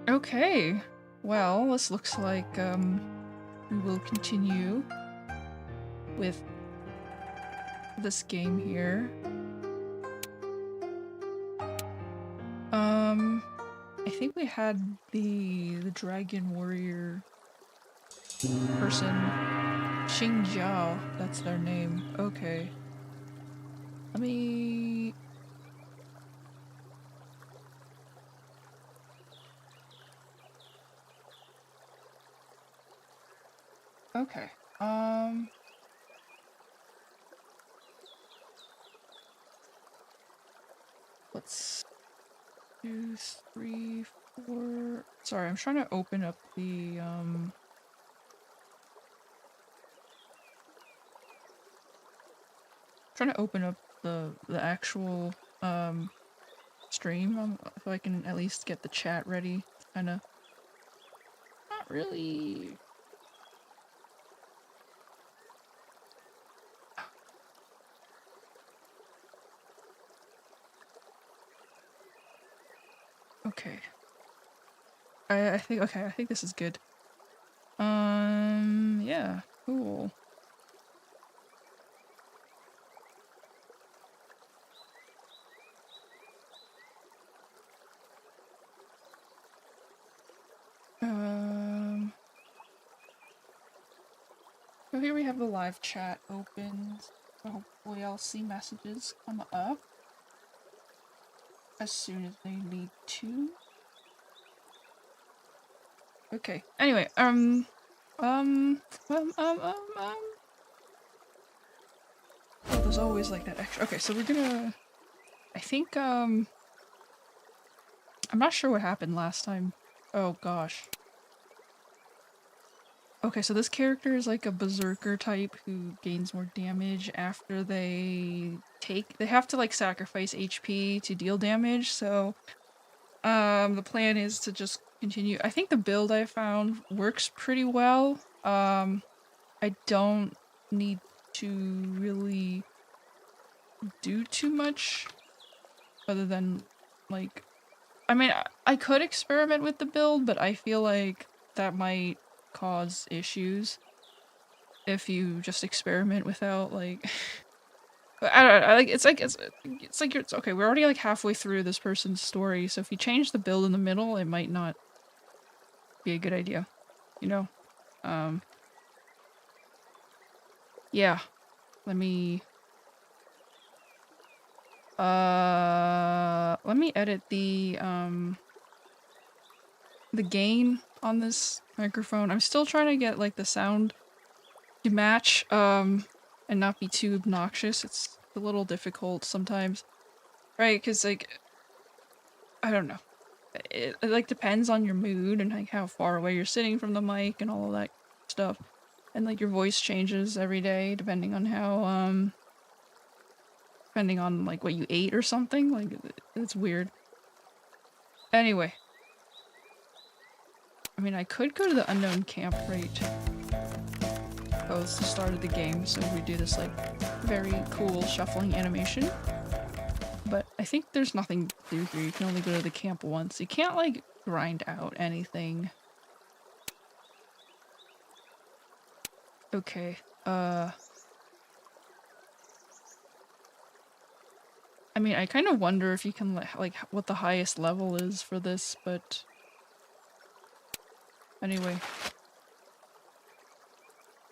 Okay. Well, this looks like we will continue with this game here. I think we had the dragon warrior person, Xin Jiao. That's their name. Okay. Let me. Okay. Let's 2, 3, 4. Sorry, I'm trying to open up the trying to open up the actual stream so I can at least get the chat ready. Kind of not really. Okay. I think okay. I think this is good. Yeah. Cool. So here we have the live chat open. So hopefully I'll see messages come up as soon as they need to. Okay. Anyway, oh, there's always like that extra. Okay, so we're gonna. I think I'm not sure what happened last time. Oh gosh. Okay, so this character is like a berserker type who gains more damage after they have to like sacrifice HP to deal damage, so the plan is to just continue. I think the build I found works pretty well. I don't need to really do too much other than like I mean I could experiment with the build, but I feel like that might cause issues if you just experiment without like I don't know, it's okay, we're already like halfway through this person's story, so if you change the build in the middle, it might not be a good idea, you know? Yeah. Let me edit the gain on this microphone. I'm still trying to get like the sound to match and not be too obnoxious. It's a little difficult sometimes. Right, because like I don't know. It like depends on your mood and like how far away you're sitting from the mic and all of that stuff. And like your voice changes every day depending on how depending on like what you ate or something. Like it's weird. Anyway. I mean, I could go to the unknown camp right. Oh, it's the start of the game, so we do this like very cool shuffling animation. But I think there's nothing to do here. You can only go to the camp once. You can't like grind out anything. Okay. I mean, I kind of wonder if you can like what the highest level is for this, but anyway.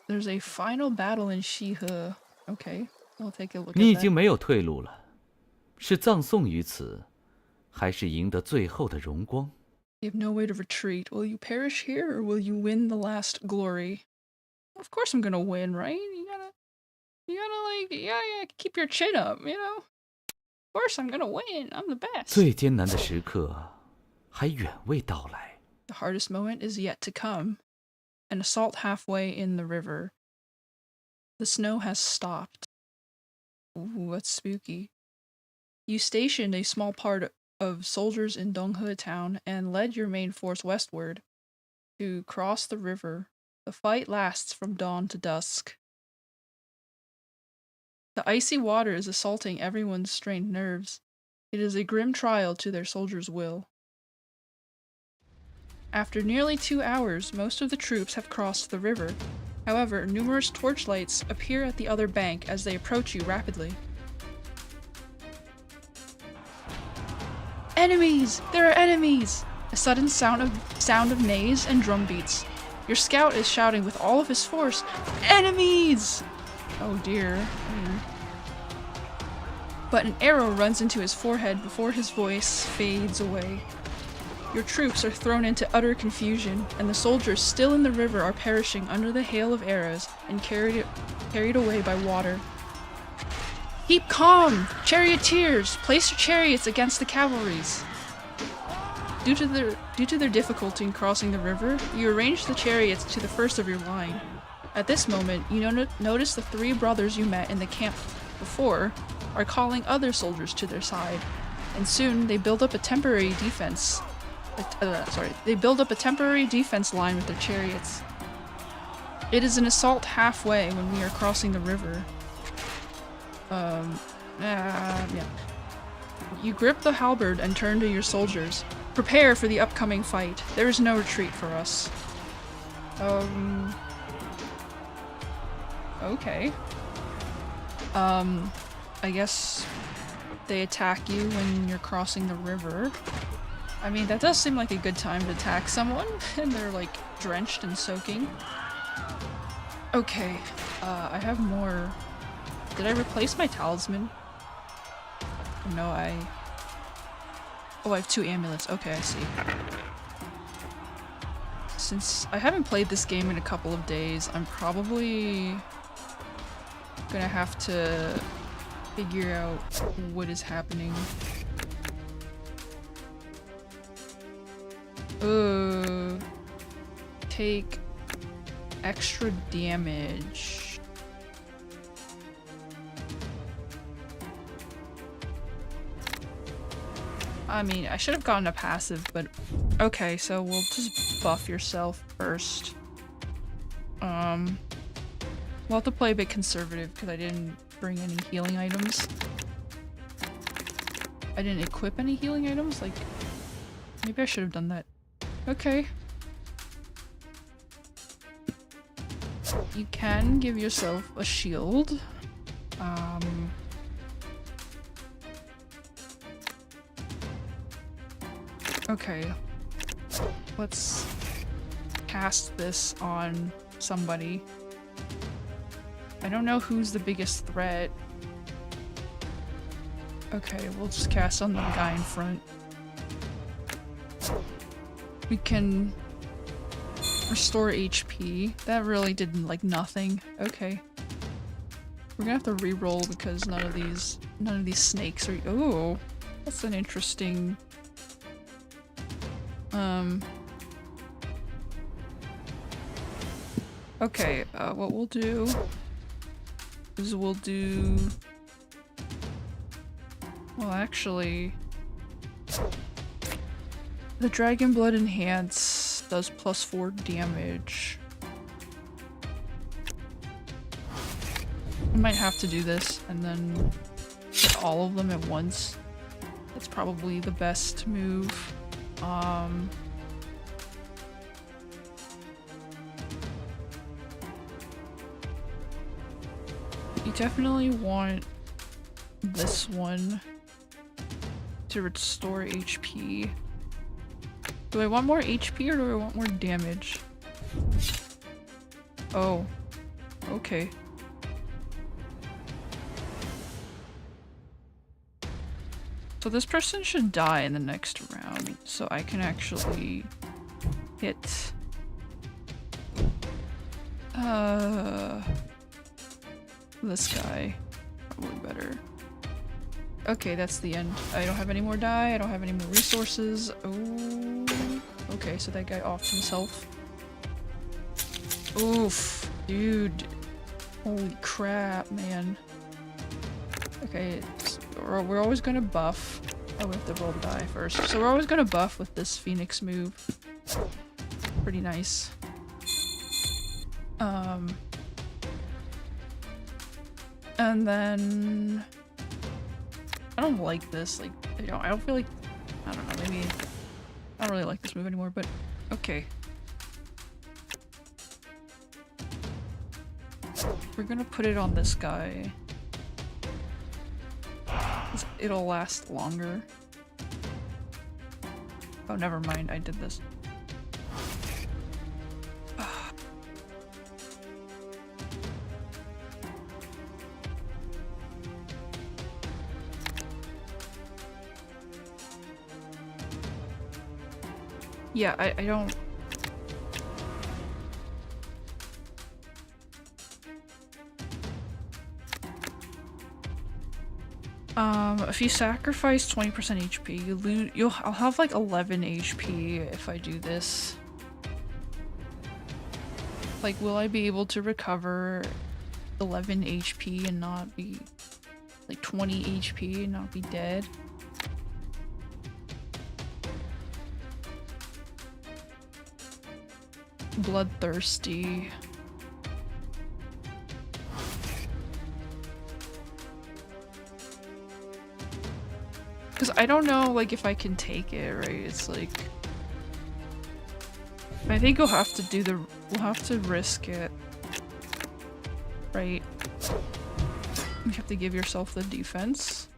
There's a final battle in Shihe. Okay, I'll take a look at that. 你已经没有退路了，是葬送于此，还是赢得最后的荣光？ You have no way to retreat. Will you perish here, or will you win the last glory? Of course I'm gonna win, right? You gotta like, yeah, keep your chin up, you know? Of course I'm gonna win. I'm the best. 最艰难的时刻还远未到来。The hardest moment is yet to come. An assault halfway in the river. The snow has stopped. Ooh, that's spooky. You stationed a small part of soldiers in Donghe town and led your main force westward to cross the river. The fight lasts from dawn to dusk. The icy water is assaulting everyone's strained nerves. It is a grim trial to their soldiers' will. After nearly 2 hours, most of the troops have crossed the river. However, numerous torchlights appear at the other bank as they approach you rapidly. Enemies! There are enemies! A sudden sound of neighs and drum beats. Your scout is shouting with all of his force, "Enemies!" Oh dear. But an arrow runs into his forehead before his voice fades away. Your troops are thrown into utter confusion, and the soldiers still in the river are perishing under the hail of arrows and carried away by water. Keep calm! Charioteers! Place your chariots against the cavalries! Due to their difficulty in crossing the river, you arrange the chariots to the first of your line. At this moment, you notice the 3 brothers you met in the camp before are calling other soldiers to their side, and soon they build up a temporary defense. They build up a temporary defense line with their chariots. It is an assault halfway when we are crossing the river. Yeah. You grip the halberd and turn to your soldiers. Prepare for the upcoming fight. There is no retreat for us. Okay. I guess they attack you when you're crossing the river. I mean, that does seem like a good time to attack someone, and they're like drenched and soaking. Okay, I have more. Did I replace my talisman? No, Oh, I have 2 amulets. Okay, I see. Since I haven't played this game in a couple of days, I'm probably gonna have to figure out what is happening. Take extra damage. I mean, I should have gotten a passive, but okay, so we'll just buff yourself first. We'll have to play a bit conservative because I didn't bring any healing items. I didn't equip any healing items, like, maybe I should have done that. Okay. You can give yourself a shield. Okay. Let's cast this on somebody. I don't know who's the biggest threat. Okay, we'll just cast on the guy in front. We can restore HP. That really did like nothing. Okay. We're gonna have to re-roll because none of these snakes are— oh, that's an interesting— okay, what we'll do is well, actually, the Dragon Blood Enhance does +4 damage. I might have to do this and then hit all of them at once. That's probably the best move. You definitely want this one to restore HP. Do I want more HP or do I want more damage? Oh, okay. So this person should die in the next round, so I can actually hit this guy. Probably better. Okay, that's the end. I don't have any more die, I don't have any more resources. Oh, okay, so that guy offed himself. Oof, dude. Holy crap, man. Okay, we're always gonna buff. Oh, we have to roll the die first. So we're always gonna buff with this Phoenix move. Pretty nice. And then I don't like this. Like, I don't feel like— I don't know. Maybe I don't really like this move anymore. But Okay. We're gonna put it on this guy. It'll last longer. Oh, never mind. I did this. Yeah, I don't... if you sacrifice 20% HP, I'll have like 11 HP if I do this. Like, will I be able to recover 11 HP and not be... like 20 HP and not be dead? Bloodthirsty. Because I don't know, like, if I can take it, right? It's like... I think we'll have to do the... we'll have to risk it. Right? You have to give yourself the defense.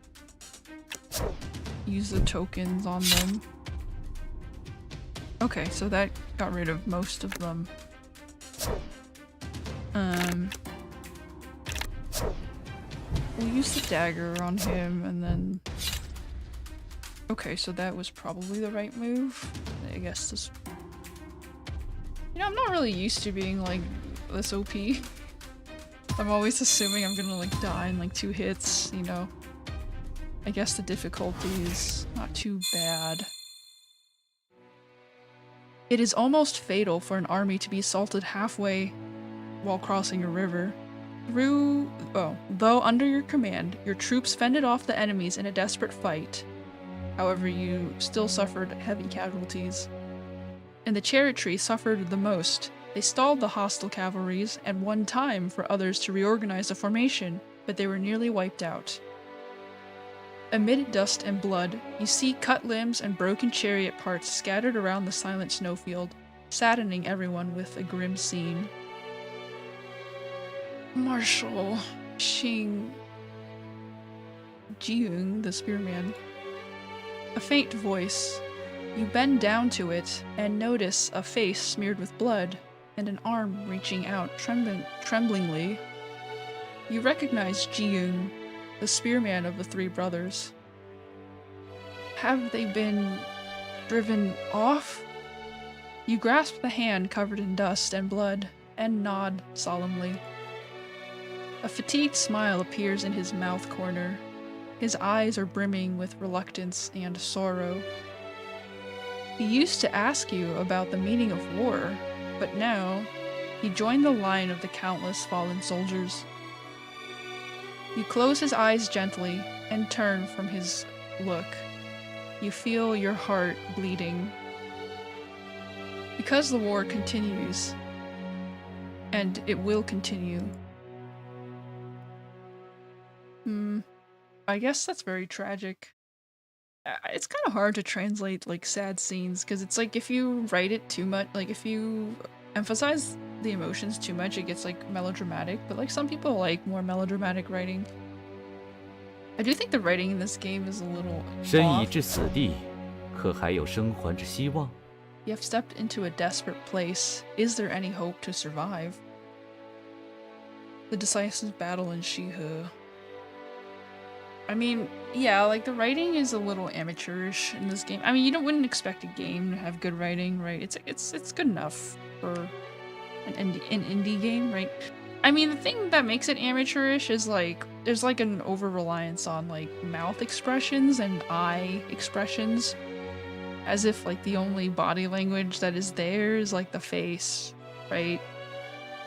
Use the tokens on them. Okay, so that got rid of most of them. We'll use the dagger on him and then... Okay, so that was probably the right move. I guess this... You know, I'm not really used to being like this OP. I'm always assuming I'm gonna like die in like 2 hits, you know. I guess the difficulty is not too bad. It is almost fatal for an army to be assaulted halfway while crossing a river. Though under your command, your troops fended off the enemies in a desperate fight. However, you still suffered heavy casualties. And the chariotry suffered the most. They stalled the hostile cavalries and won time for others to reorganize the formation, but they were nearly wiped out. Amid dust and blood, you see cut limbs and broken chariot parts scattered around the silent snowfield, saddening everyone with a grim scene. Marshal Xin Jiao, the spearman. A faint voice. You bend down to it and notice a face smeared with blood and an arm reaching out tremblingly. You recognize Jiao, the spearman of the 3 brothers. Have they been driven off? You grasp the hand covered in dust and blood and nod solemnly. A fatigued smile appears in his mouth corner. His eyes are brimming with reluctance and sorrow. He used to ask you about the meaning of war, but now he joined the line of the countless fallen soldiers. You close his eyes gently and turn from his look. You feel your heart bleeding. Because the war continues, and it will continue. I guess that's very tragic. It's kind of hard to translate like sad scenes because it's like if you write it too much, like if you emphasize the emotions too much, it gets like melodramatic, but like some people like more melodramatic writing. I do think the writing in this game is a little off. 身已至死地，可还有生还之希望？ You have stepped into a desperate place. Is there any hope to survive? The decisive battle in Shihe. I mean, yeah, like the writing is a little amateurish in this game. I mean, wouldn't expect a game to have good writing, right? It's good enough for an indie game, right? I mean, the thing that makes it amateurish is like there's like an over-reliance on like mouth expressions and eye expressions, as if like the only body language that is there is like the face, right?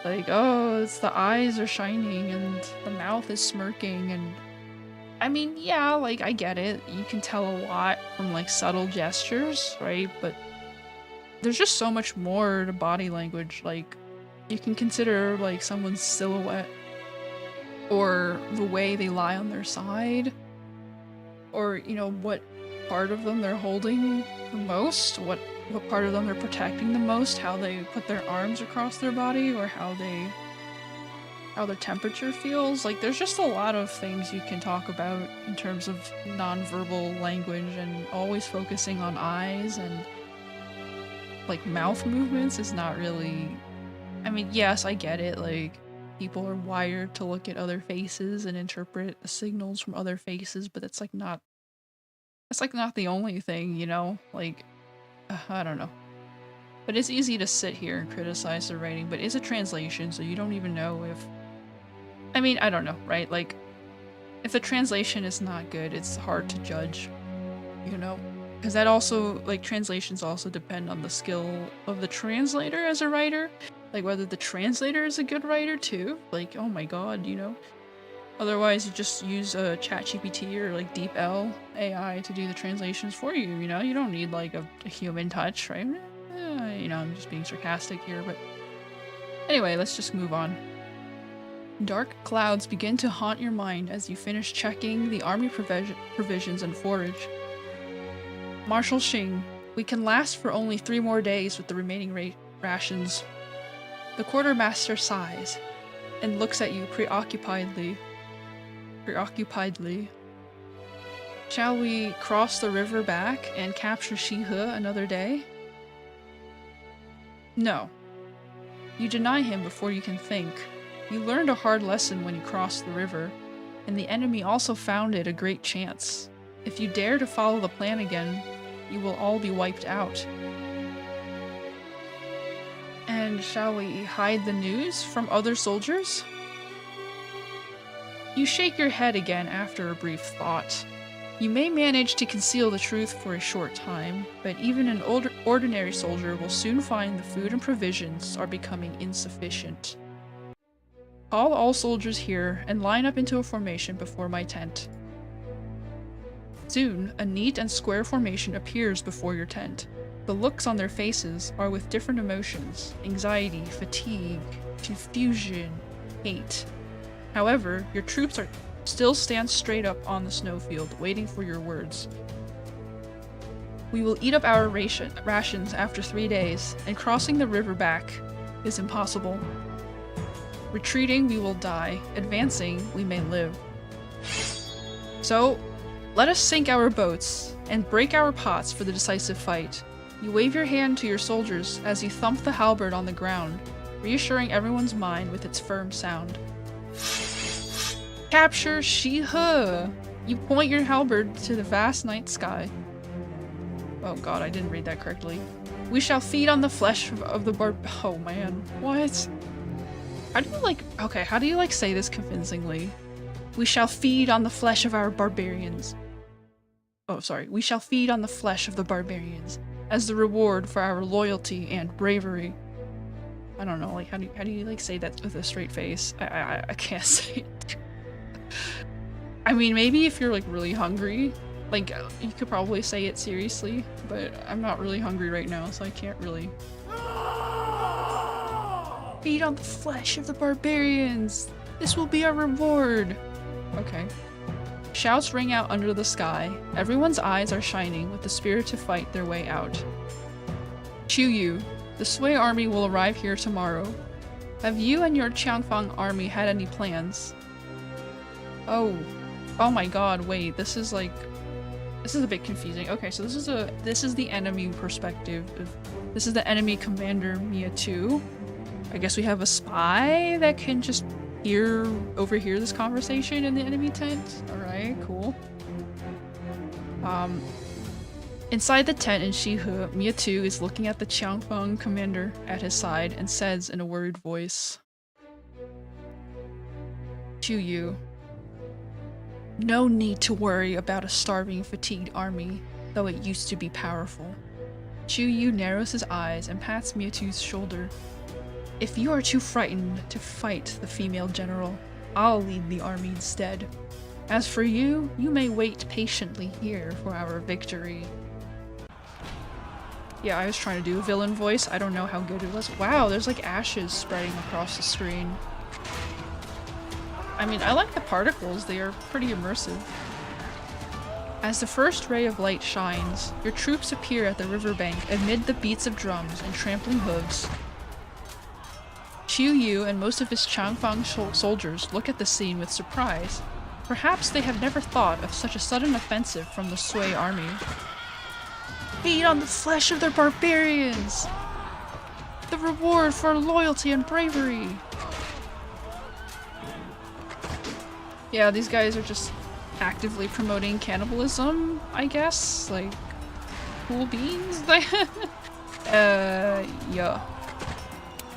Like, oh, it's the eyes are shining and the mouth is smirking and I mean, yeah, like, I get it. You can tell a lot from, like, subtle gestures, right? But there's just so much more to body language. Like, you can consider, like, someone's silhouette or the way they lie on their side or, you know, what part of them they're holding the most, what part of them they're protecting the most, how they put their arms across their body, or how their temperature feels. Like, there's just a lot of things you can talk about in terms of nonverbal language, and always focusing on eyes and like mouth movements is not really. I mean, yes, I get it, like people are wired to look at other faces and interpret the signals from other faces, but it's like not the only thing, you know? Like, I don't know. But it's easy to sit here and criticize the writing, but it's a translation, so you don't even know if... I mean, I don't know, right? Like, if the translation is not good, it's hard to judge, you know? Because that also, like, translations also depend on the skill of the translator as a writer. Like, whether the translator is a good writer, too. Like, oh my god, you know? Otherwise, you just use ChatGPT or, like, DeepL AI to do the translations for you, you know? You don't need, like, a human touch, right? You know, I'm just being sarcastic here, but... Anyway, let's just move on. Dark clouds begin to haunt your mind as you finish checking the army provisions and forage. Marshal Xing, we can last for only 3 more days with the remaining rations. The quartermaster sighs and looks at you preoccupiedly. Shall we cross the river back and capture Shihe another day? No. You deny him before you can think. You learned a hard lesson when you crossed the river, and the enemy also found it a great chance. If you dare to follow the plan again, you will all be wiped out. And shall we hide the news from other soldiers? You shake your head again after a brief thought. You may manage to conceal the truth for a short time, but even an ordinary soldier will soon find the food and provisions are becoming insufficient. Call all soldiers here and line up into a formation before my tent. Soon, a neat and square formation appears before your tent. The looks on their faces are with different emotions: anxiety, fatigue, confusion, hate. However, your troops still stand straight up on the snowfield, waiting for your words. We will eat up our rations after 3 days, and crossing the river back is impossible. Retreating, we will die. Advancing, we may live. So, let us sink our boats and break our pots for the decisive fight. You wave your hand to your soldiers as you thump the halberd on the ground, reassuring everyone's mind with its firm sound. Capture Shihe! You point your halberd to the vast night sky. Oh god, I didn't read that correctly. We shall feed on the flesh of the oh man, what? How do you say this convincingly? We shall feed on the flesh of our barbarians. Oh, sorry. We shall feed on the flesh of the barbarians as the reward for our loyalty and bravery. I don't know, like, how do you say that with a straight face? I can't say it. I mean, maybe if you're, like, really hungry, like, you could probably say it seriously, but I'm not really hungry right now, so I can't really... Feed on the flesh of the barbarians! This will be our reward! Okay. Shouts ring out under the sky. Everyone's eyes are shining with the spirit to fight their way out. Chuyu, the Sui army will arrive here tomorrow. Have you and your Qiangfang army had any plans? Oh my god, wait, this is a bit confusing. Okay, so this is the enemy perspective. This is the enemy commander, Mia 2. I guess we have a spy that can just overhear this conversation in the enemy tent. Alright, cool. Inside the tent in Shihe, Mia 2 is looking at the Qiangfeng commander at his side and says in a worried voice, Chuyu, no need to worry about a starving, fatigued army, though it used to be powerful. Chuyu narrows his eyes and pats Mia 2's shoulder. If you are too frightened to fight the female general, I'll lead the army instead. As for you, you may wait patiently here for our victory. Yeah, I was trying to do a villain voice. I don't know how good it was. Wow, there's like ashes spreading across the screen. I mean, I like the particles. They are pretty immersive. As the first ray of light shines, your troops appear at the riverbank amid the beats of drums and trampling hooves. Qiu Yu and most of his Changfang soldiers look at the scene with surprise. Perhaps they have never thought of such a sudden offensive from the Sui army. Feed on the flesh of their barbarians! The reward for loyalty and bravery! Yeah, these guys are just actively promoting cannibalism, I guess? Like, cool beans? Yeah.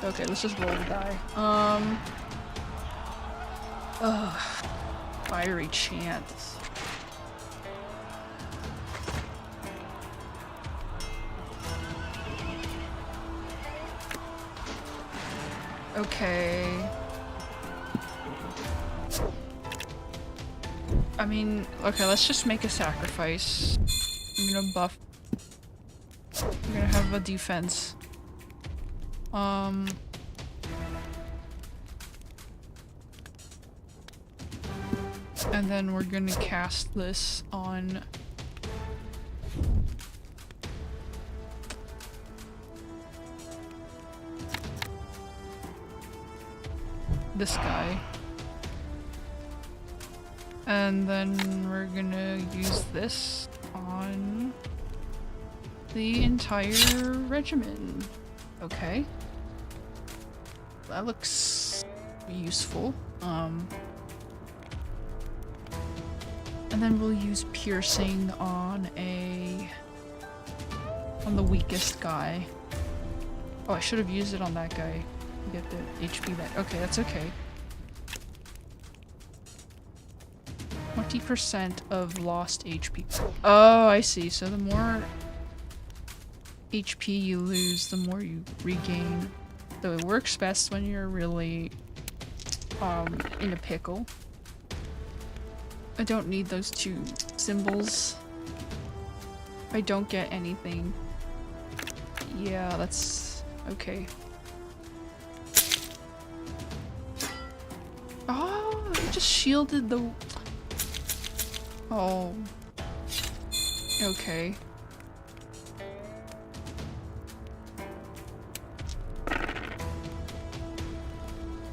Okay, let's just roll the die. Fiery chants. Okay. I mean, okay, let's just make a sacrifice. I'm gonna buff. I'm gonna have a defense. And then we're gonna cast this on this guy. And then we're gonna use this on the entire regimen. Okay. That looks useful. And then we'll use piercing on the weakest guy. Oh, I should have used it on that guy. Get the HP back. Okay, that's okay. 20% of lost HP. Oh, I see. So the more HP you lose, the more you regain. So it works best when you're really in a pickle. I don't need those two symbols. If I don't get anything. Yeah, that's okay. Oh, it just shielded the... Oh. Okay.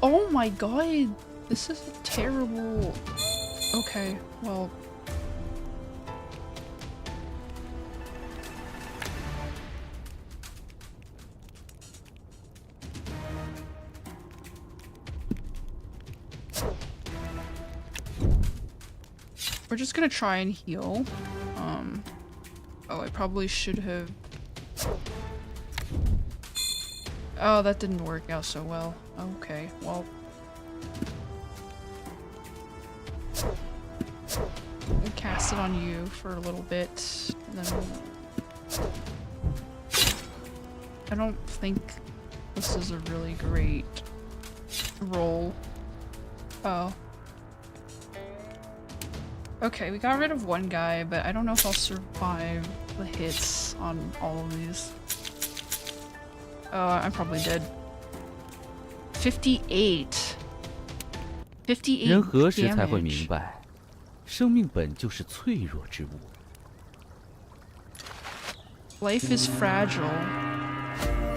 Oh my god! This is terrible. Okay, well... We're just gonna try and heal. Oh, I probably should have... Oh, that didn't work out so well. Okay, well... We'll cast it on you for a little bit, and then we'll... I don't think this is a really great roll. Oh. Okay, we got rid of one guy, but I don't know if I'll survive the hits on all of these. Oh, I'm probably dead. 58. 58 人何时才会 damage. 明白，生命本就是脆弱之物。 Life is fragile.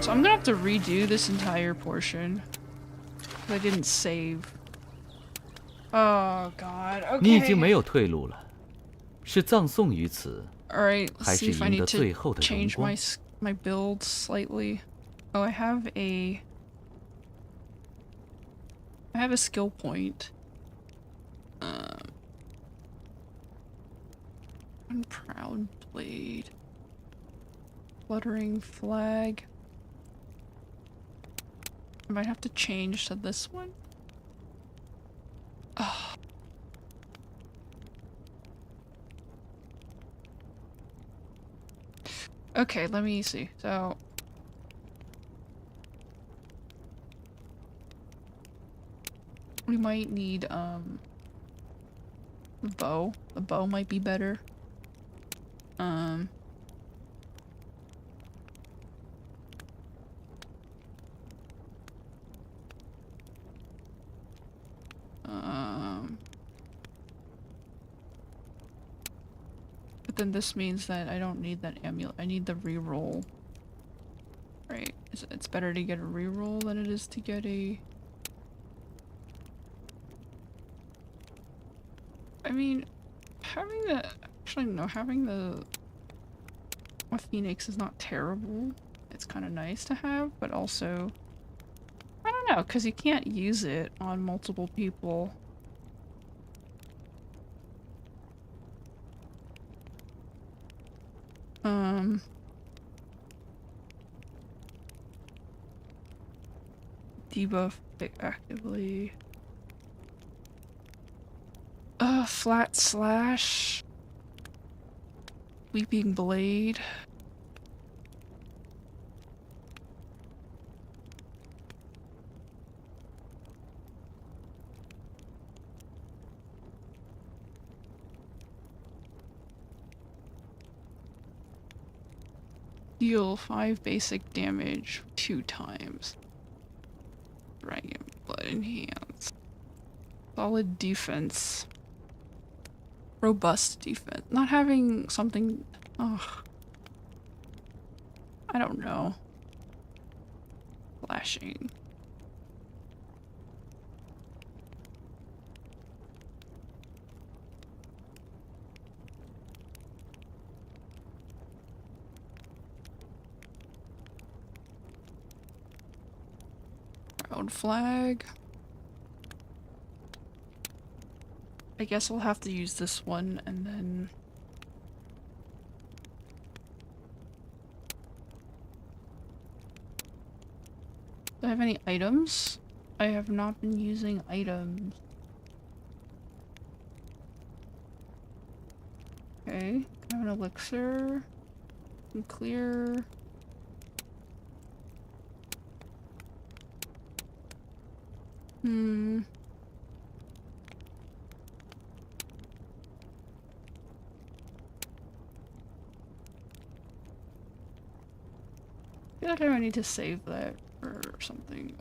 So I'm gonna have to redo this entire portion. I didn't save. Oh god, okay. 你已经没有退路了，是葬送于此， Alright, 还 let's 是 see if I 赢得 need 最 to 后的荣 change 光？ my build slightly. Oh, I have a skill point. Unproud blade. Fluttering flag. I might have to change to this one. Oh. Okay, let me see. So we might need the bow. The bow might be better. then this means that I don't need that amulet. I need the reroll. Right. It's better to get a reroll than it is to get a... I mean, having the... Actually, no, having the... A phoenix is not terrible. It's kind of nice to have, but also... I don't know, because you can't use it on multiple people. Debuff it actively. Flat slash. Weeping blade. Deal 5 basic damage 2 times. Dragon blood enhance. Solid defense. Robust defense. Not having something... Ugh. I don't know. Flashing. Proud flag. I guess we'll have to use this one and then... Do I have any items? I have not been using items. Okay, I have an elixir. Some clear. I feel like I need to save that or something.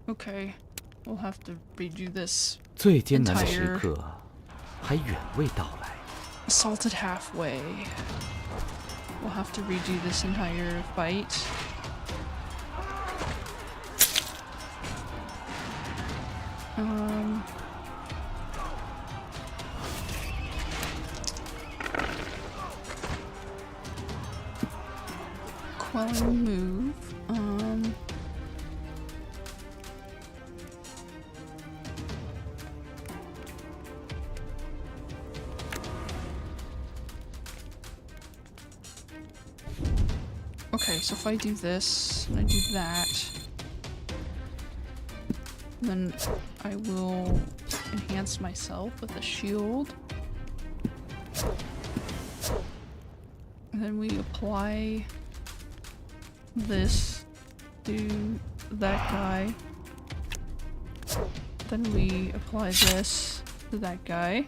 Okay, we'll have to redo this 最艰难的时刻还远未到来。 Assaulted halfway. We'll have to redo this entire fight. Quelling move. Okay, so if I do this, and I do that, then I will enhance myself with a shield. And then we apply this to that guy. Then we apply this to that guy.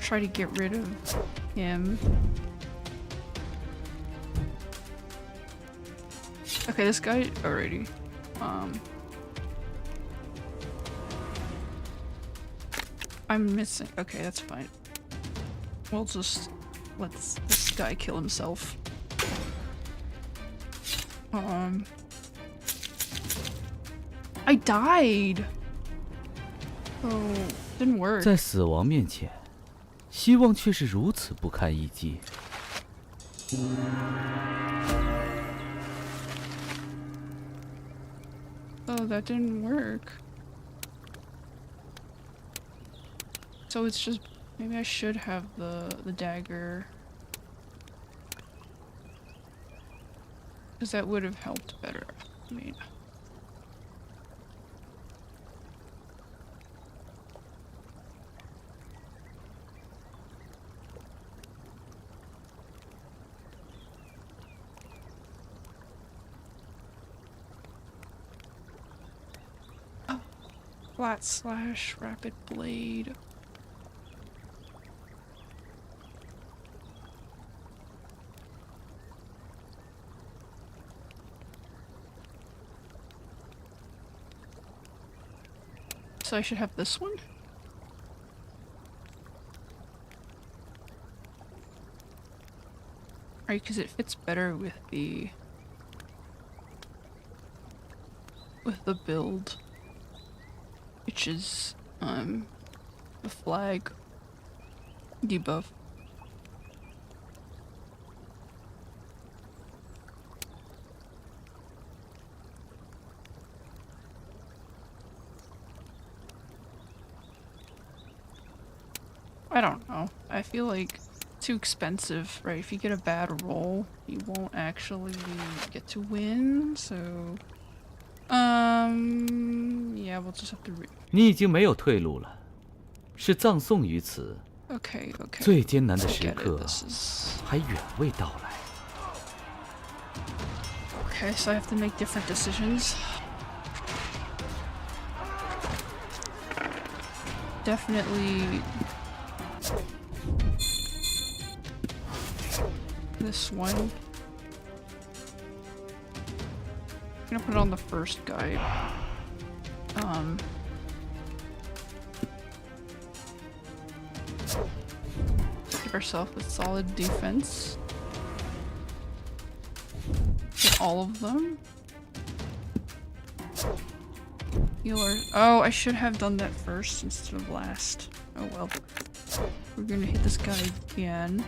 Try to get rid of him. Okay, this guy already. I'm missing. Okay, that's fine. We'll just let this guy kill himself. I died. Oh, didn't work. 在死亡面前，希望却是如此不堪一击。Oh, that didn't work. So it's just maybe I should have the dagger, because that would have helped better. I mean. Flat slash rapid blade. So I should have this one? Right, because it fits better with the build, which is the flag debuff. I don't know. I feel like too expensive, right? If you get a bad roll, you won't actually get to win, so yeah, we'll just have to 你已经没有退路了，是葬送于此。 Okay. 最艰难的 I 时 get 刻 it. This is 还远未到来。 okay, so I have to make different decisions. Definitely this one. I'm gonna put it on the first guy. Give ourselves a solid defense. Hit all of them. Healer. Oh, I should have done that first instead of last. Oh well. We're gonna hit this guy again.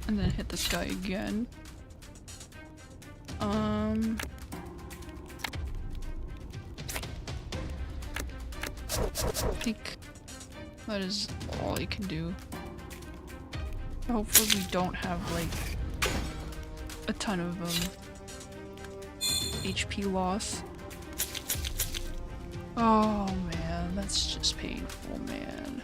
And then hit this guy again. I think that is all I can do. Hopefully we don't have like a ton of HP loss. Oh man, that's just painful, man.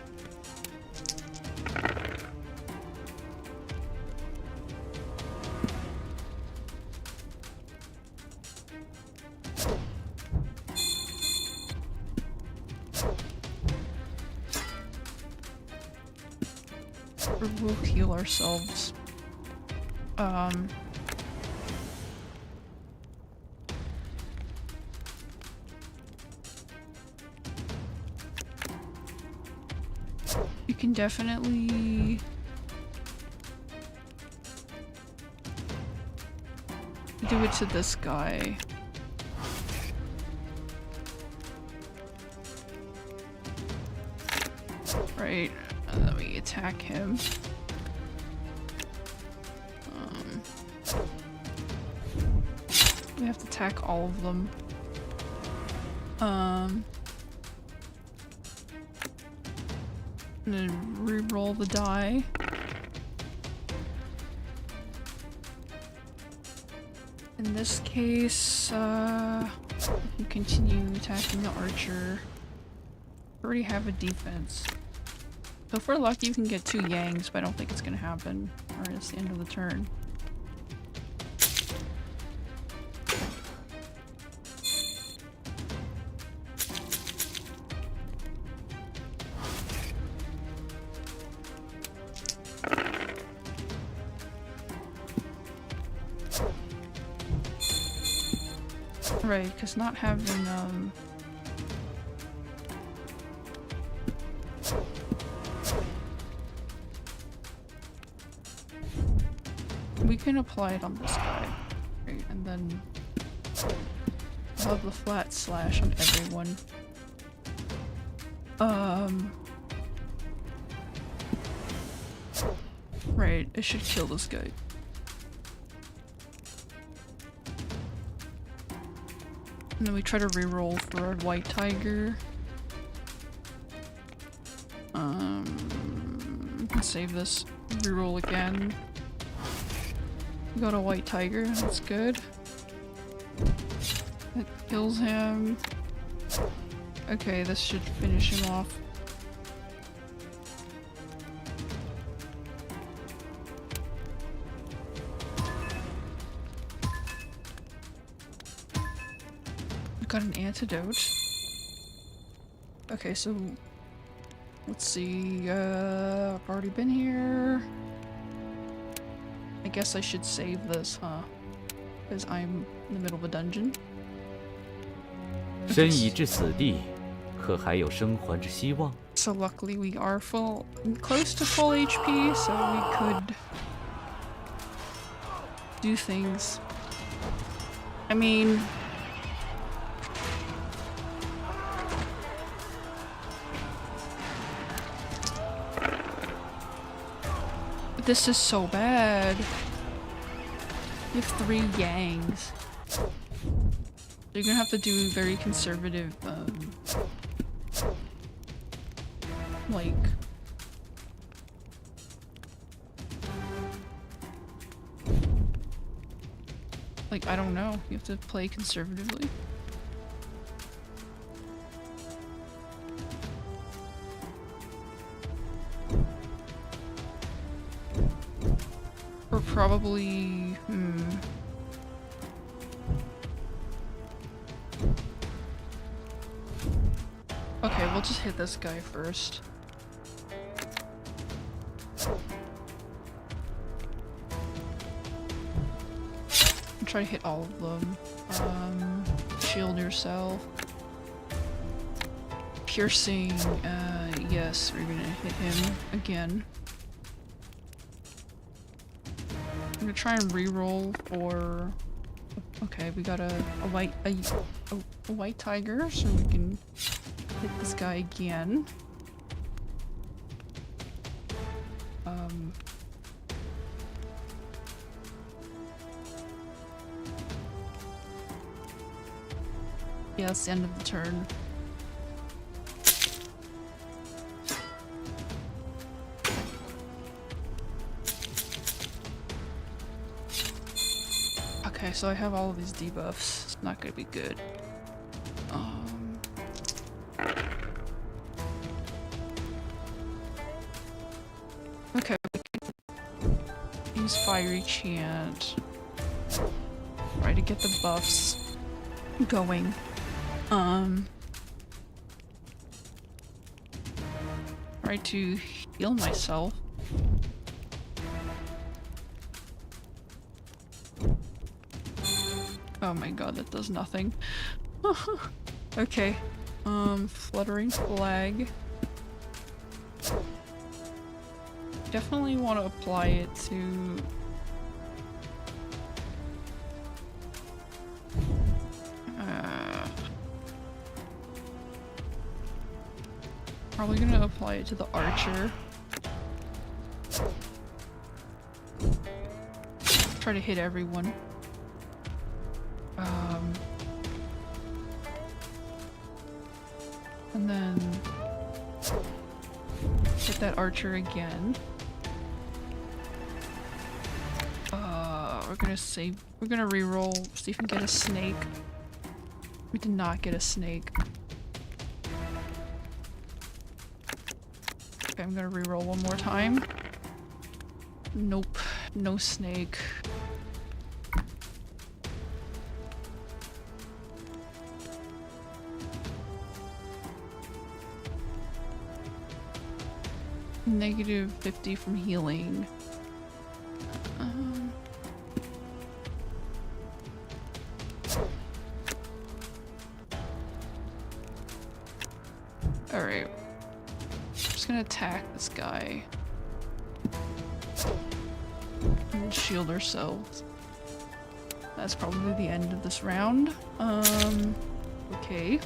We'll heal ourselves. You can definitely do it to this guy. Right, and then we attack him. We have to attack all of them. And then re-roll the die. In this case, you continue attacking the archer. Already have a defense. So if we're lucky, you can get 2 Yangs, but I don't think it's gonna happen. Or it's the end of the turn. Right, because not having, we can apply it on this guy, right, and then I'll have the flat slash on everyone. Right, it should kill this guy. And then we try to reroll for our white tiger. Save this. Reroll again. We got a white tiger, that's good. That kills him. Okay, this should finish him off. Got an antidote. Okay, so let's see. I've already been here. I guess I should save this, huh? Because I'm in the middle of a dungeon. 身已至死地，可还有生还之希望？ So luckily we are close to full HP, so we could do things. I mean, this is so bad. You have 3 Yangs. You're gonna have to do very conservative, like, I don't know. You have to play conservatively. Or probably, Okay, we'll just hit this guy first. And try to hit all of them. Shield yourself. Piercing, yes, we're gonna hit him again. I'm gonna try and re-roll for... Okay, we got a white tiger, so we can hit this guy again. Yeah, it's the end of the turn. Okay, so I have all of these debuffs. It's not gonna be good. Okay, we can use Fiery Chant. Try to get the buffs going. Try to heal myself. Oh my god, that does nothing. Okay. Fluttering Flag. Definitely want to apply it to... Probably gonna apply it to the archer. Try to hit everyone. And then hit that archer again. We're gonna reroll, see if we can get a snake. We did not get a snake. Okay, I'm gonna reroll one more time. Nope, no snake. Negative 50 from healing. Alright. Just gonna attack this guy. And shield ourselves. That's probably the end of this round. Okay.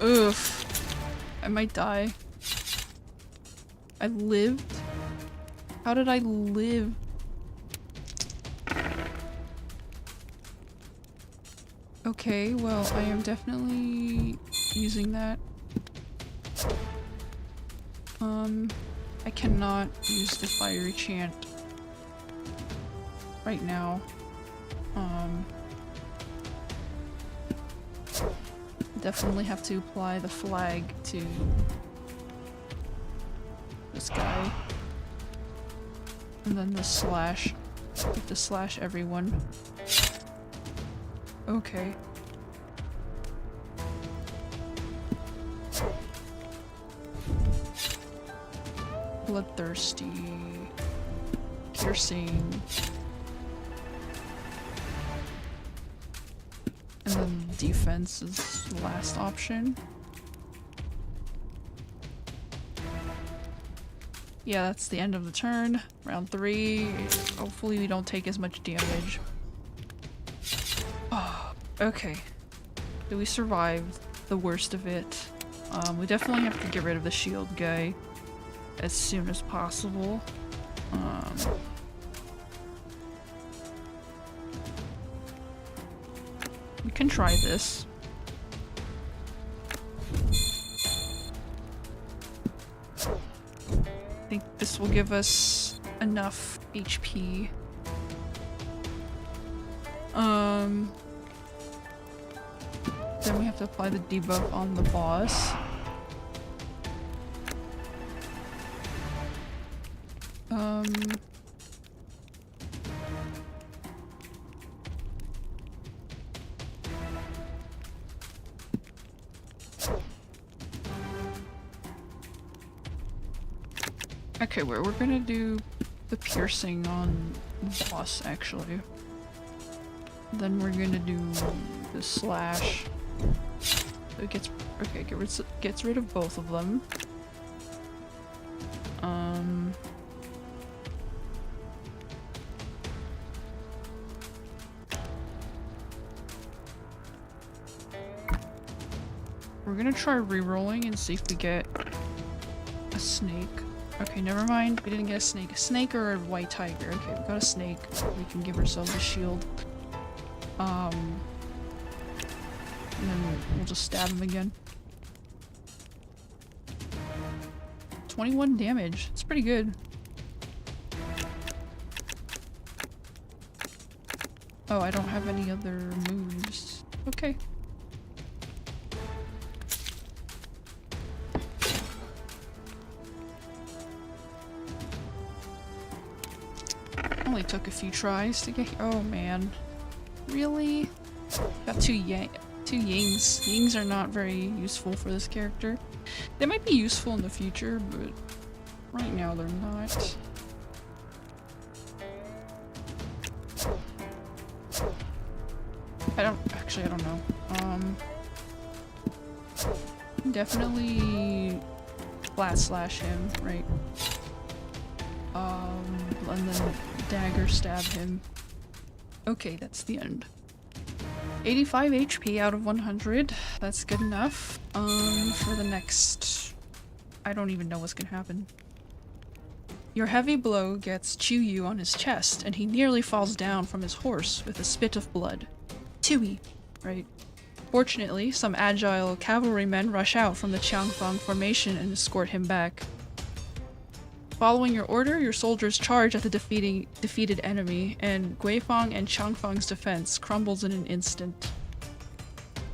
Oof. I might die. I lived? How did I live? Okay, well, I am definitely using that. I cannot use the Fiery Chant right now. Definitely have to apply the flag to this guy. And then the slash. I have to slash everyone. Okay. Bloodthirsty. Piercing. then defense is the last option. Yeah, that's the end of the turn. Round 3. Hopefully we don't take as much damage. Oh, okay. Do we survive the worst of it? We definitely have to get rid of the shield guy as soon as possible. We can try this. I think this will give us enough HP. Then we have to apply the debuff on the boss. Okay, we're gonna do the piercing on the boss, actually. Then we're gonna do the slash. So it gets gets rid of both of them. We're gonna try re-rolling and see if we get a snake. Okay, never mind. We didn't get a snake. A snake or a white tiger. Okay, we got a snake. We can give ourselves a shield. And then we'll just stab him again. 21 damage. It's pretty good. Oh, I don't have any other moves. Okay. Only took a few tries to get. Oh man, really? Got two yings. Yings are not very useful for this character. They might be useful in the future, but right now they're not. I don't know. Definitely flat slash him, right? And then dagger stab him. Okay, that's the end. 85 HP out of 100. That's good enough. For the next... I don't even know what's gonna happen. Your heavy blow gets Chuyu on his chest, and he nearly falls down from his horse with a spit of blood. Tui, right? Fortunately, some agile cavalrymen rush out from the Qiangfang formation and escort him back. Following your order, your soldiers charge at the defeated enemy, and Guifang and Qiangfang's defense crumbles in an instant.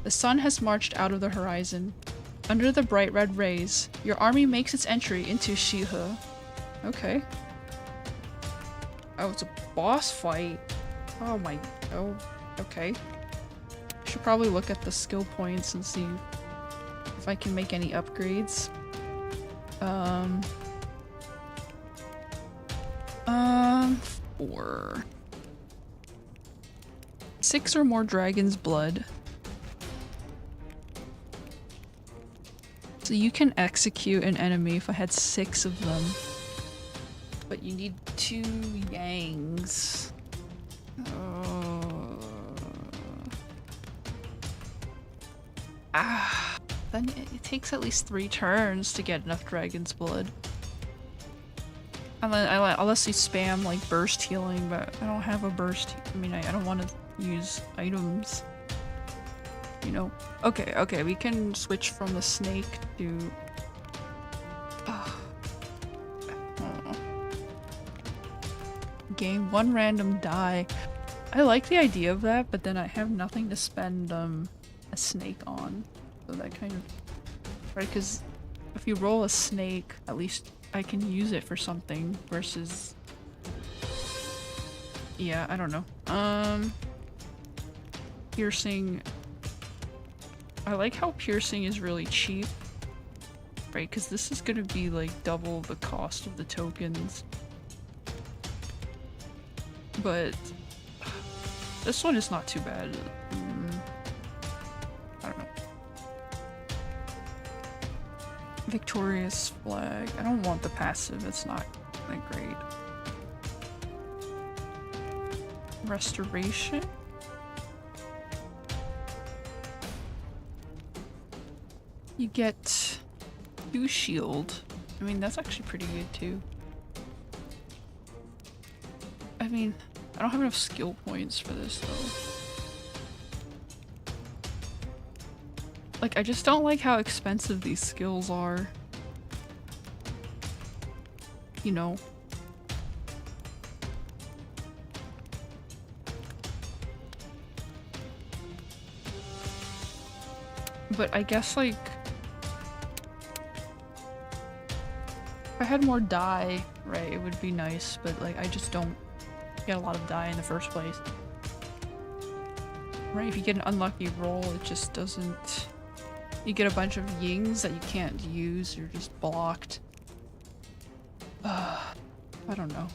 The sun has marched out of the horizon. Under the bright red rays, your army makes its entry into Shihe. Okay. Oh, it's a boss fight. Oh, okay. Should probably look at the skill points and see if I can make any upgrades. 4. 6 or more dragon's blood. So you can execute an enemy if I had 6 of them. But you need 2 yangs. Then it takes at least 3 turns to get enough dragon's blood. Unless you spam like burst healing, but I don't have a burst. I mean, I don't want to use items. You know. Okay, we can switch from the snake to... Gain 1 random die. I like the idea of that, but then I have nothing to spend a snake on. So that kind of... Right, because if you roll a snake, at least I can use it for something versus... Yeah, I don't know. Piercing... I like how piercing is really cheap. Right, because this is gonna be like double the cost of the tokens. But... This one is not too bad. Victorious flag. I don't want the passive, it's not that great. Restoration? You get 2 shield. I mean, that's actually pretty good too. I mean, I don't have enough skill points for this though. Like, I just don't like how expensive these skills are. You know. But I guess, like, if I had more dye, right, it would be nice, but, like, I just don't get a lot of dye in the first place. Right, if you get an unlucky roll, it just doesn't... You get a bunch of yings that you can't use, you're just blocked. I don't know.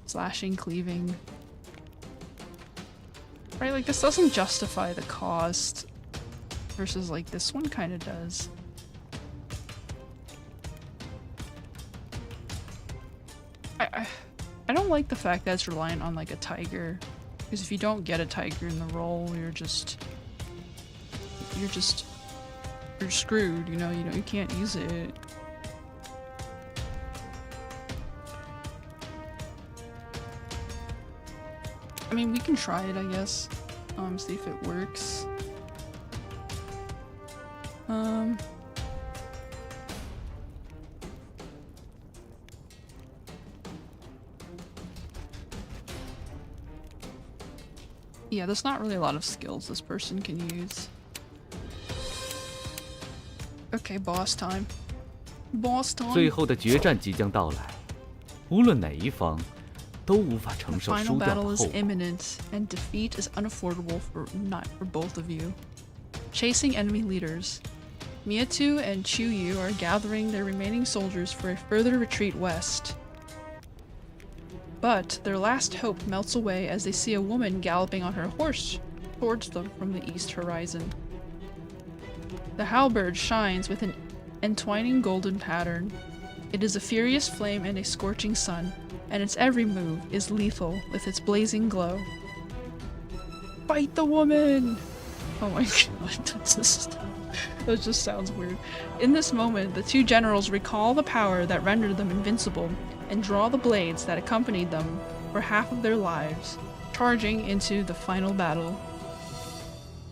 Slashing, cleaving. Right, like this doesn't justify the cost. Versus like this one kind of does. I don't like the fact that it's reliant on like a tiger. Because if you don't get a tiger in the roll, you're screwed, you know, you can't use it. I mean, we can try it, I guess. See if it works. Yeah, there's not really a lot of skills this person can use. Okay, boss time. Boss time. 最后的决战即将到来，无论哪一方，都无法承 The 受 final 输掉的 battle 后 is 果。 imminent, and defeat is unaffordable for both of you. Chasing enemy leaders. Miyatu and Chuyu are gathering their remaining soldiers for a further retreat west. But their last hope melts away as they see a woman galloping on her horse towards them from the east horizon. The halberd shines with an entwining golden pattern. It is a furious flame and a scorching sun, and its every move is lethal with its blazing glow. Fight the woman! Oh my god, that just sounds weird. In this moment, the two generals recall the power that rendered them invincible and draw the blades that accompanied them for half of their lives, charging into the final battle.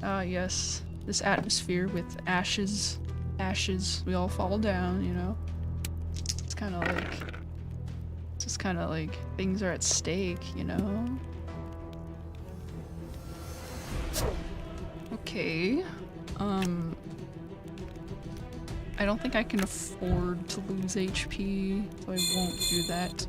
Ah, yes. This atmosphere with ashes, we all fall down, you know? It's kind of like things are at stake, you know? Okay. I don't think I can afford to lose HP, so I won't do that.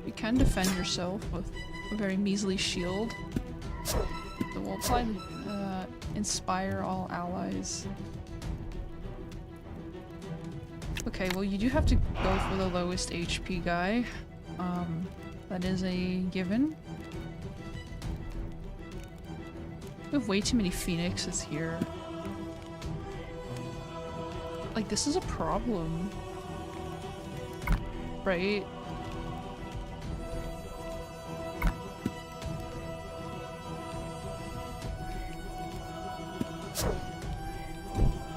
You can defend yourself with a very measly shield. So we'll apply Inspire all allies. Okay, well you do have to go for the lowest HP guy. That is a given. We have way too many phoenixes here. Like, this is a problem. Right?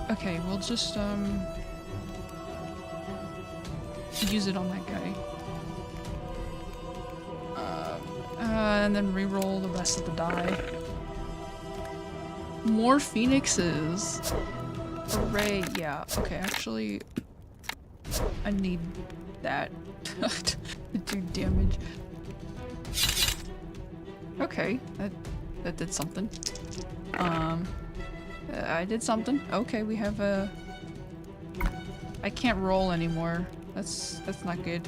Okay, we'll just, use it on that guy. And then re-roll the rest of the die. More phoenixes! Hooray, yeah. Okay, actually, I need that to do damage. Okay, that did something. I did something. Okay, we have a... I can't roll anymore. That's not good.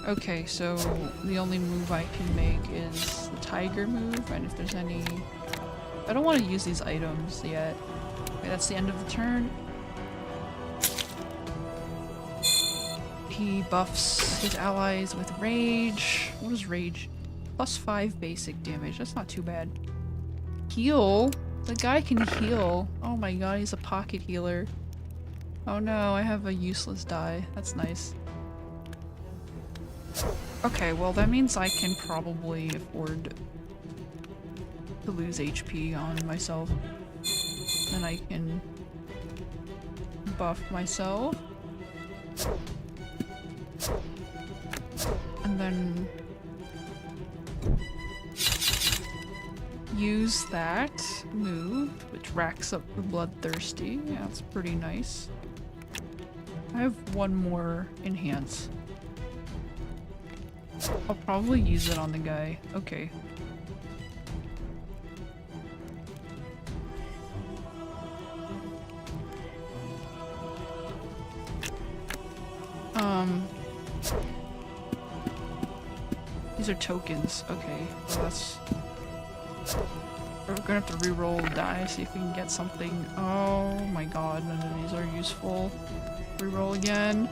Okay, so the only move I can make is the tiger move, and if there's any... I don't want to use these items yet. Okay, that's the end of the turn. He buffs his allies with rage. What is rage? +5 basic damage. That's not too bad. Heal? The guy can heal. Oh my god, he's a pocket healer. Oh no, I have a useless die. That's nice. Okay, well that means I can probably afford to lose HP on myself. Then I can buff myself. And then use that move, which racks up the bloodthirsty. Yeah, that's pretty nice. I have one more enhance. I'll probably use it on the guy. Okay. These are tokens. Okay, well that's... We're gonna have to re-roll die, see if we can get something. Oh my god, none of these are useful. Re-roll again.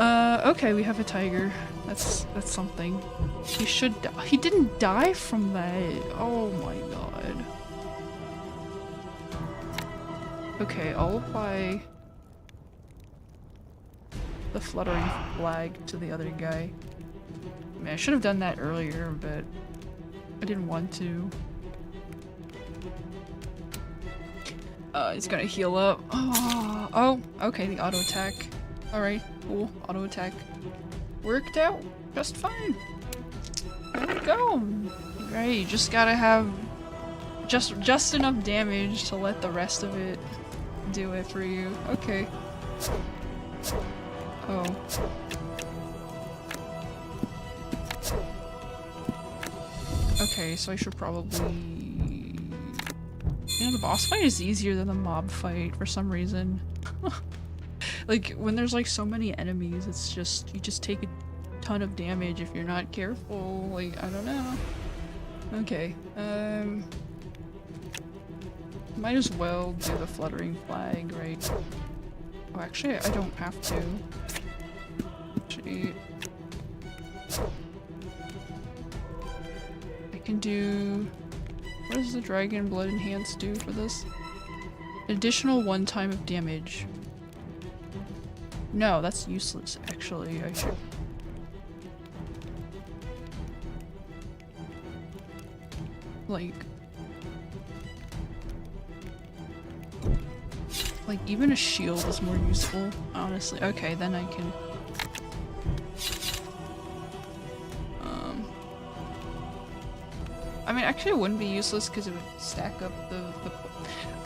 Okay, we have a tiger. That's something. He should die. He didn't die from that. Oh my god. Okay, I'll apply the fluttering flag to the other guy. I mean, I should have done that earlier, but I didn't want to. He's gonna heal up. Oh, okay, the auto attack. Alright, cool. Auto attack worked out just fine. There we go. Right, you just gotta have just enough damage to let the rest of it do it for you. Okay. Oh. Okay, so I should probably... You know, the boss fight is easier than the mob fight for some reason. Like, when there's like so many enemies, it's just, you just take a ton of damage if you're not careful. Like, I don't know. Okay, might as well do the fluttering flag, right? Oh, actually, I don't have to. Actually, I can do... What does the Dragon Blood Enhance do for this? Additional 1 time of damage. No, that's useless, actually. I should... Like, even a shield is more useful, honestly. Okay, then I can... I mean, actually it wouldn't be useless because it would stack up the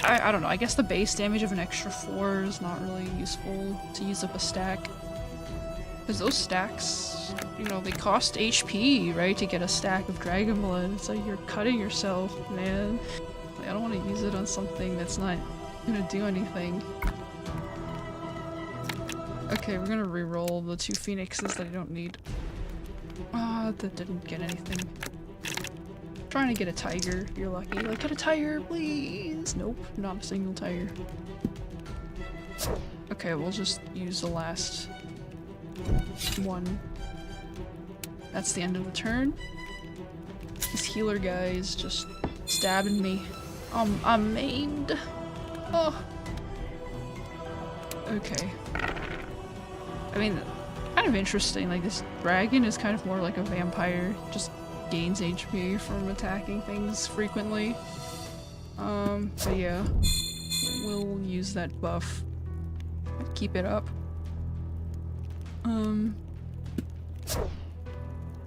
I don't know, I guess the base damage of an extra 4 is not really useful to use up a stack. Because those stacks, you know, they cost HP, right, to get a stack of Dragon Blood. It's like you're cutting yourself, man. Like, I don't want to use it on something that's not gonna do anything. Okay, we're gonna re-roll the 2 phoenixes that I don't need. Ah, that didn't get anything. Trying to get a tiger, you're lucky. Like, get a tiger, please! Nope, not a single tiger. Okay, we'll just use the last one. That's the end of the turn. This healer guy is just stabbing me. I'm maimed. Oh. Okay. I mean, kind of interesting. Like, this dragon is kind of more like a vampire. Just gains HP from attacking things frequently. But yeah. We'll use that buff. Keep it up.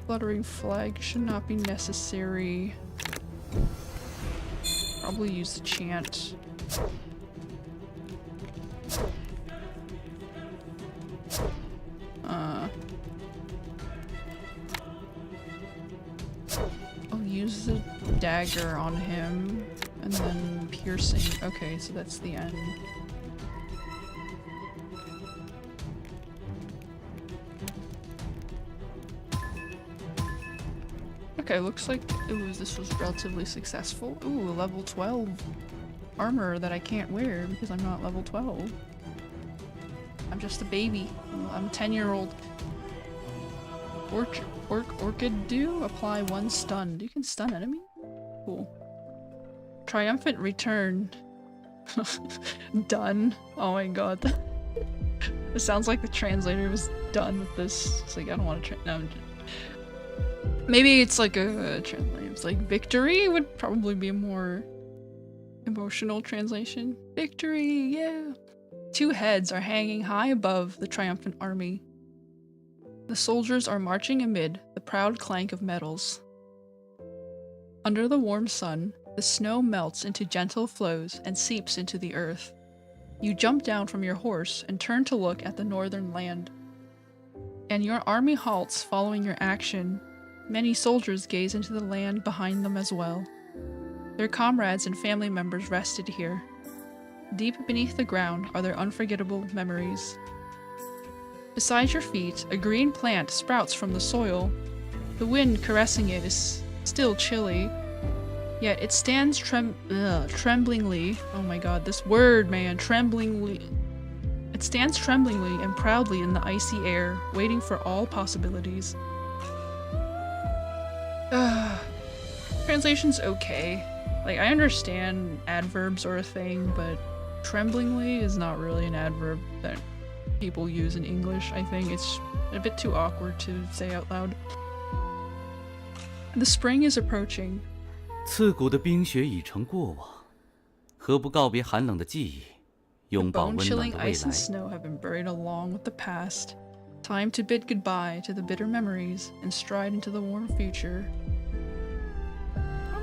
Fluttering flag should not be necessary. Probably use the chant. I'll use the dagger on him, and then piercing. Okay, so that's the end. Okay, looks like this was relatively successful. Ooh, level 12 armor that I can't wear because I'm not level 12. I I'm just a baby. I'm a 10-year-old. Orchid do? Apply 1 stun. You can stun enemy? Cool. Triumphant return. Done. Oh my god. It sounds like the translator was done with this. It's like, I don't want to no, maybe it's like a translation. It's like victory would probably be a more emotional translation. Victory, yeah. 2 heads are hanging high above the triumphant army. The soldiers are marching amid the proud clank of metals. Under the warm sun, the snow melts into gentle flows and seeps into the earth. You jump down from your horse and turn to look at the northern land. And your army halts following your action. Many soldiers gaze into the land behind them as well. Their comrades and family members rested here. Deep beneath the ground are their unforgettable memories. Beside your feet, a green plant sprouts from the soil. The wind caressing it is still chilly, yet it stands tremblingly. Oh my god, this word, man, tremblingly. It stands tremblingly and proudly in the icy air, waiting for all possibilities. Translation's okay. Like, I understand adverbs are a thing, but tremblingly is not really an adverb that people use in English. I think it's a bit too awkward to say out loud. The spring is approaching. 刺骨的冰雪已成过往，何不告别寒冷的记忆，拥抱温暖的未 Bone-chilling ice and 来？ snow have been buried along with the past. Time to bid goodbye to the bitter memories and stride into the warm future.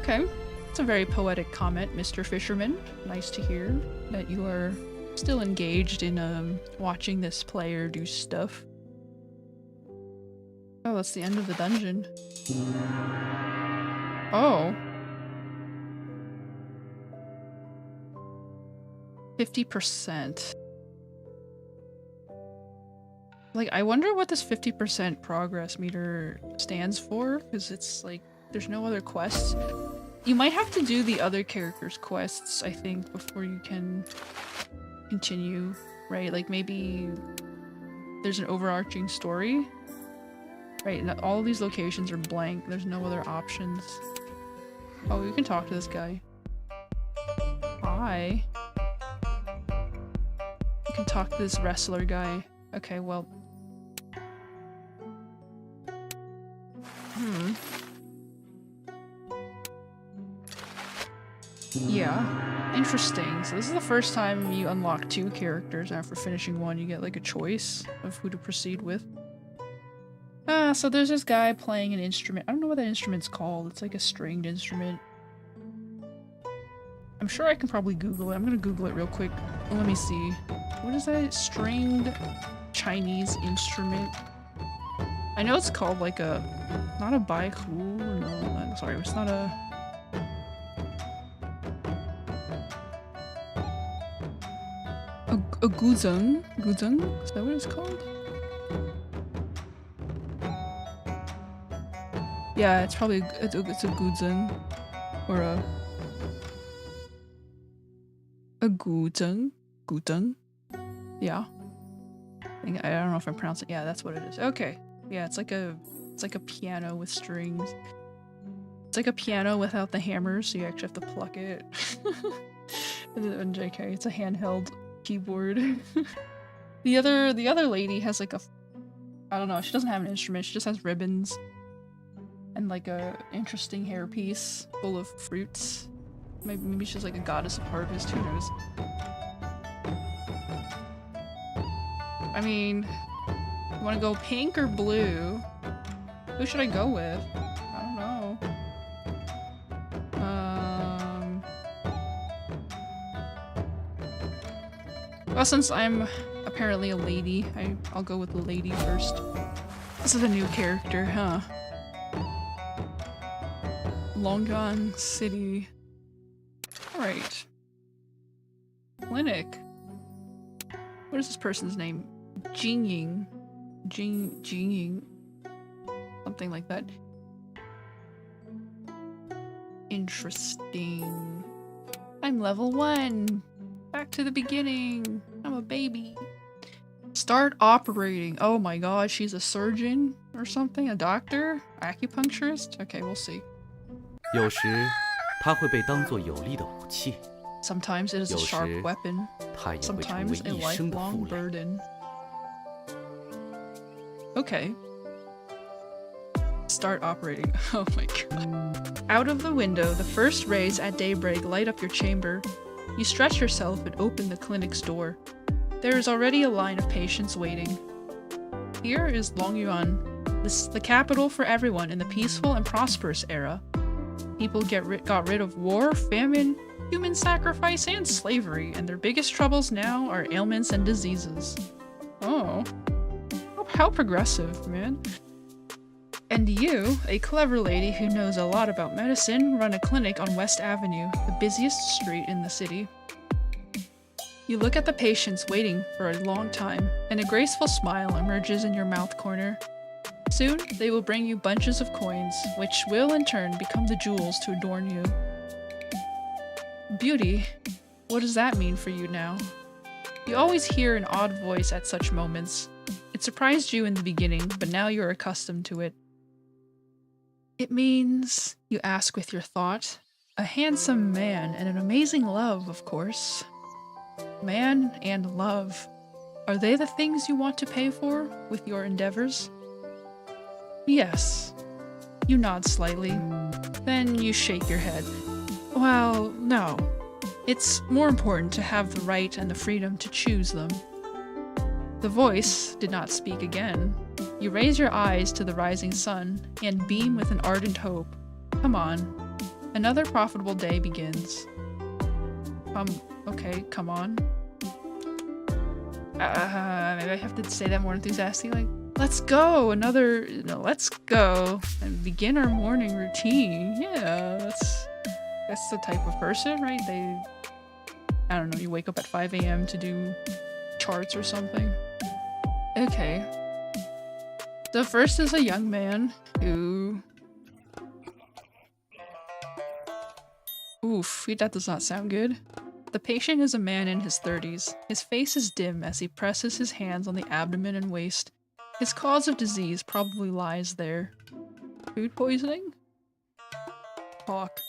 Okay, it's a very poetic comment, Mr. Fisherman. Nice to hear that you are still engaged in watching this player do stuff. Oh, that's the end of the dungeon. Oh. 50%. Like, I wonder what this 50% progress meter stands for, because it's like, there's no other quests. You might have to do the other characters' quests, I think, before you can continue, right? Like, maybe there's an overarching story, right? And all of these locations are blank. There's no other options. Oh, you can talk to this guy. Hi. You can talk to this wrestler guy. Okay, well. Yeah. Interesting. So this is the first time you unlock 2 characters. After finishing 1, you get like a choice of who to proceed with. So there's this guy playing an instrument. I don't know what that instrument's called. It's like a stringed instrument. I'm sure I can probably Google it. I'm gonna Google it real quick. Let me see. What is that? Stringed Chinese instrument? I know it's called like a... Not a baihu. No, I'm sorry. It's not a... A guzheng? Guzheng? Is that what it's called? Yeah, it's probably it's a guzheng. Or a guzheng? Guzheng? Yeah. I don't know if I'm pronouncing it. Yeah, that's what it is. Okay. Yeah, it's like a piano with strings. It's like a piano without the hammers, so you actually have to pluck it. And JK, it's a handheld keyboard. The other lady has like a, I don't know, she doesn't have an instrument, she just has ribbons and like a interesting hairpiece full of fruits. Maybe she's like a goddess of harvest, who knows. I mean, you wanna go pink or blue? Who should I go with? I don't know. Well, since I'm apparently a lady, I'll go with the lady first. This is a new character, huh? Longyang City. Alright. Clinic. What is this person's name? Jingying. Jingying. Something like that. Interesting. I'm level 1. Back to the beginning. I'm a baby. Start operating. Oh my god, she's a surgeon or something? A doctor? Acupuncturist? Okay, we'll see. 有时，它会被当作有力的武器； Sometimes it is a 有 sharp 时， weapon. 它也会成为 Sometimes a 一生的 lifelong 负累。 burden. Okay. Start operating. Oh my god. Out of the window, the first rays at daybreak light up your chamber. You stretch yourself and open the clinic's door. There is already a line of patients waiting. Here is Longyuan, the capital for everyone in the peaceful and prosperous era. People got rid of war, famine, human sacrifice, and slavery, and their biggest troubles now are ailments and diseases. Oh. How progressive, man. And you, a clever lady who knows a lot about medicine, run a clinic on West Avenue, the busiest street in the city. You look at the patients waiting for a long time, and a graceful smile emerges in your mouth corner. Soon, they will bring you bunches of coins, which will in turn become the jewels to adorn you. Beauty, what does that mean for you now? You always hear an odd voice at such moments. It surprised you in the beginning, but now you're accustomed to it. It means, you ask with your thought, a handsome man and an amazing love, of course. Man and love. Are they the things you want to pay for with your endeavors? Yes. You nod slightly. Then you shake your head. Well, no. It's more important to have the right and the freedom to choose them. The voice did not speak again. You raise your eyes to the rising sun and beam with an ardent hope. Come on. Another profitable day begins. Okay, come on. Maybe I have to say that more enthusiastically. Let's go! Let's go and begin our morning routine. Yeah, that's the type of person, right? I don't know, you wake up at 5 a.m. to do charts or something. Okay. The first is a young man who... Oof, that does not sound good. The patient is a man in his 30s. His face is dim as he presses his hands on the abdomen and waist. His cause of disease probably lies there. Food poisoning? Talk.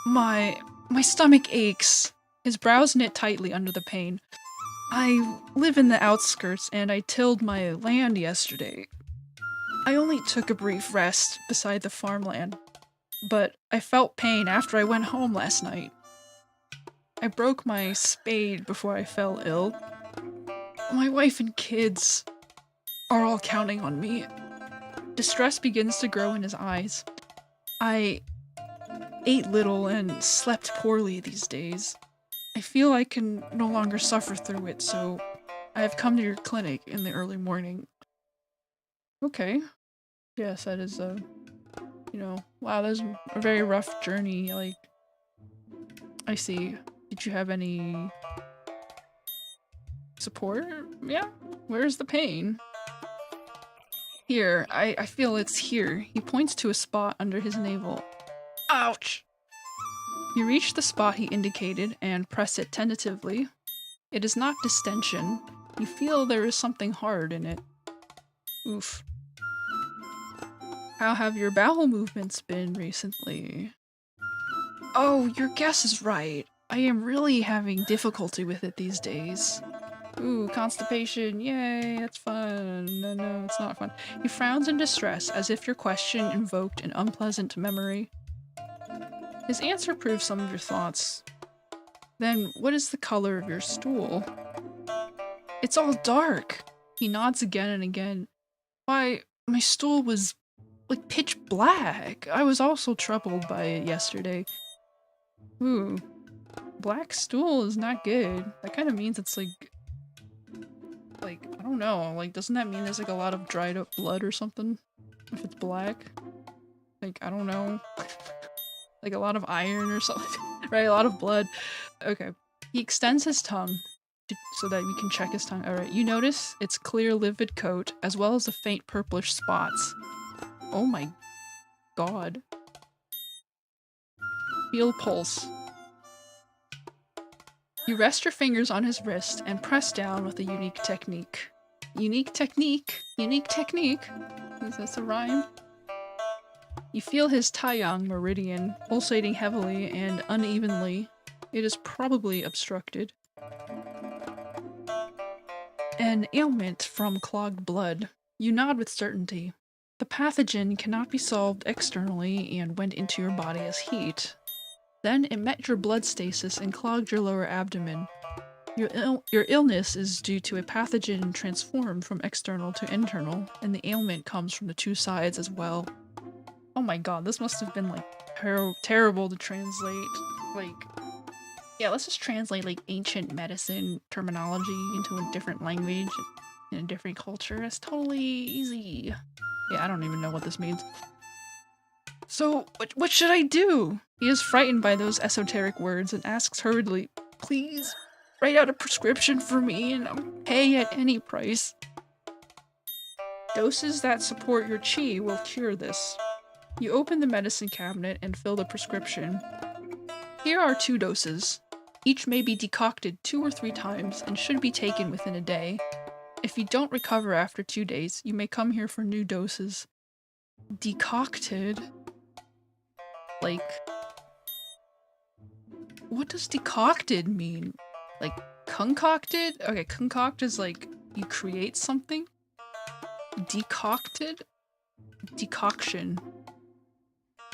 My stomach aches. His brows knit tightly under the pain. I live in the outskirts and I tilled my land yesterday. I only took a brief rest beside the farmland, but I felt pain after I went home last night. I broke my spade before I fell ill. My wife and kids are all counting on me. Distress begins to grow in his eyes. I ate little and slept poorly these days. I feel I can no longer suffer through it, so I have come to your clinic in the early morning. Okay. Yes, that is wow, that's a very rough journey, like, I see. Did you have any support? Yeah? Where's the pain? Here, I feel it's here. He points to a spot under his navel. Ouch! You reach the spot he indicated and press it tentatively. It is not distension. You feel there is something hard in it. Oof. How have your bowel movements been recently? Oh, your guess is right. I am really having difficulty with it these days. Ooh, constipation, yay, that's fun. No, it's not fun. He frowns in distress, as if your question invoked an unpleasant memory. His answer proves some of your thoughts. Then, what is the color of your stool? It's all dark. He nods again and again. Why, my stool was, like, pitch black. I was also troubled by it yesterday. Ooh. Black stool is not good. That kind of means it's like, I don't know, like, doesn't that mean there's like a lot of dried up blood or something? If it's black? Like, I don't know. Like a lot of iron or something, right? A lot of blood. Okay. He extends his tongue so that you can check his tongue. Alright, you notice its clear livid coat as well as the faint purplish spots. Oh my god. Feel pulse. You rest your fingers on his wrist and press down with a unique technique. Unique technique? Unique technique? Is this a rhyme? You feel his Taiyang meridian pulsating heavily and unevenly. It is probably obstructed. An ailment from clogged blood. You nod with certainty. The pathogen cannot be solved externally and went into your body as heat. Then it met your blood stasis and clogged your lower abdomen. Your illness is due to a pathogen transformed from external to internal, and the ailment comes from the two sides as well. Oh my god, this must have been like terrible to translate. Like, yeah, let's just translate like ancient medicine terminology into a different language in a different culture. It's totally easy. Yeah, I don't even know what this means. So, what should I do? He is frightened by those esoteric words and asks hurriedly, please, write out a prescription for me and I'll pay at any price. Doses that support your chi will cure this. You open the medicine cabinet and fill the prescription. Here are 2 doses. Each may be decocted 2 or 3 times and should be taken within a day. If you don't recover after 2 days, you may come here for new doses. Decocted? Like, what does decocted mean? Like, concocted? Okay, concoct is like, you create something? Decocted? Decoction.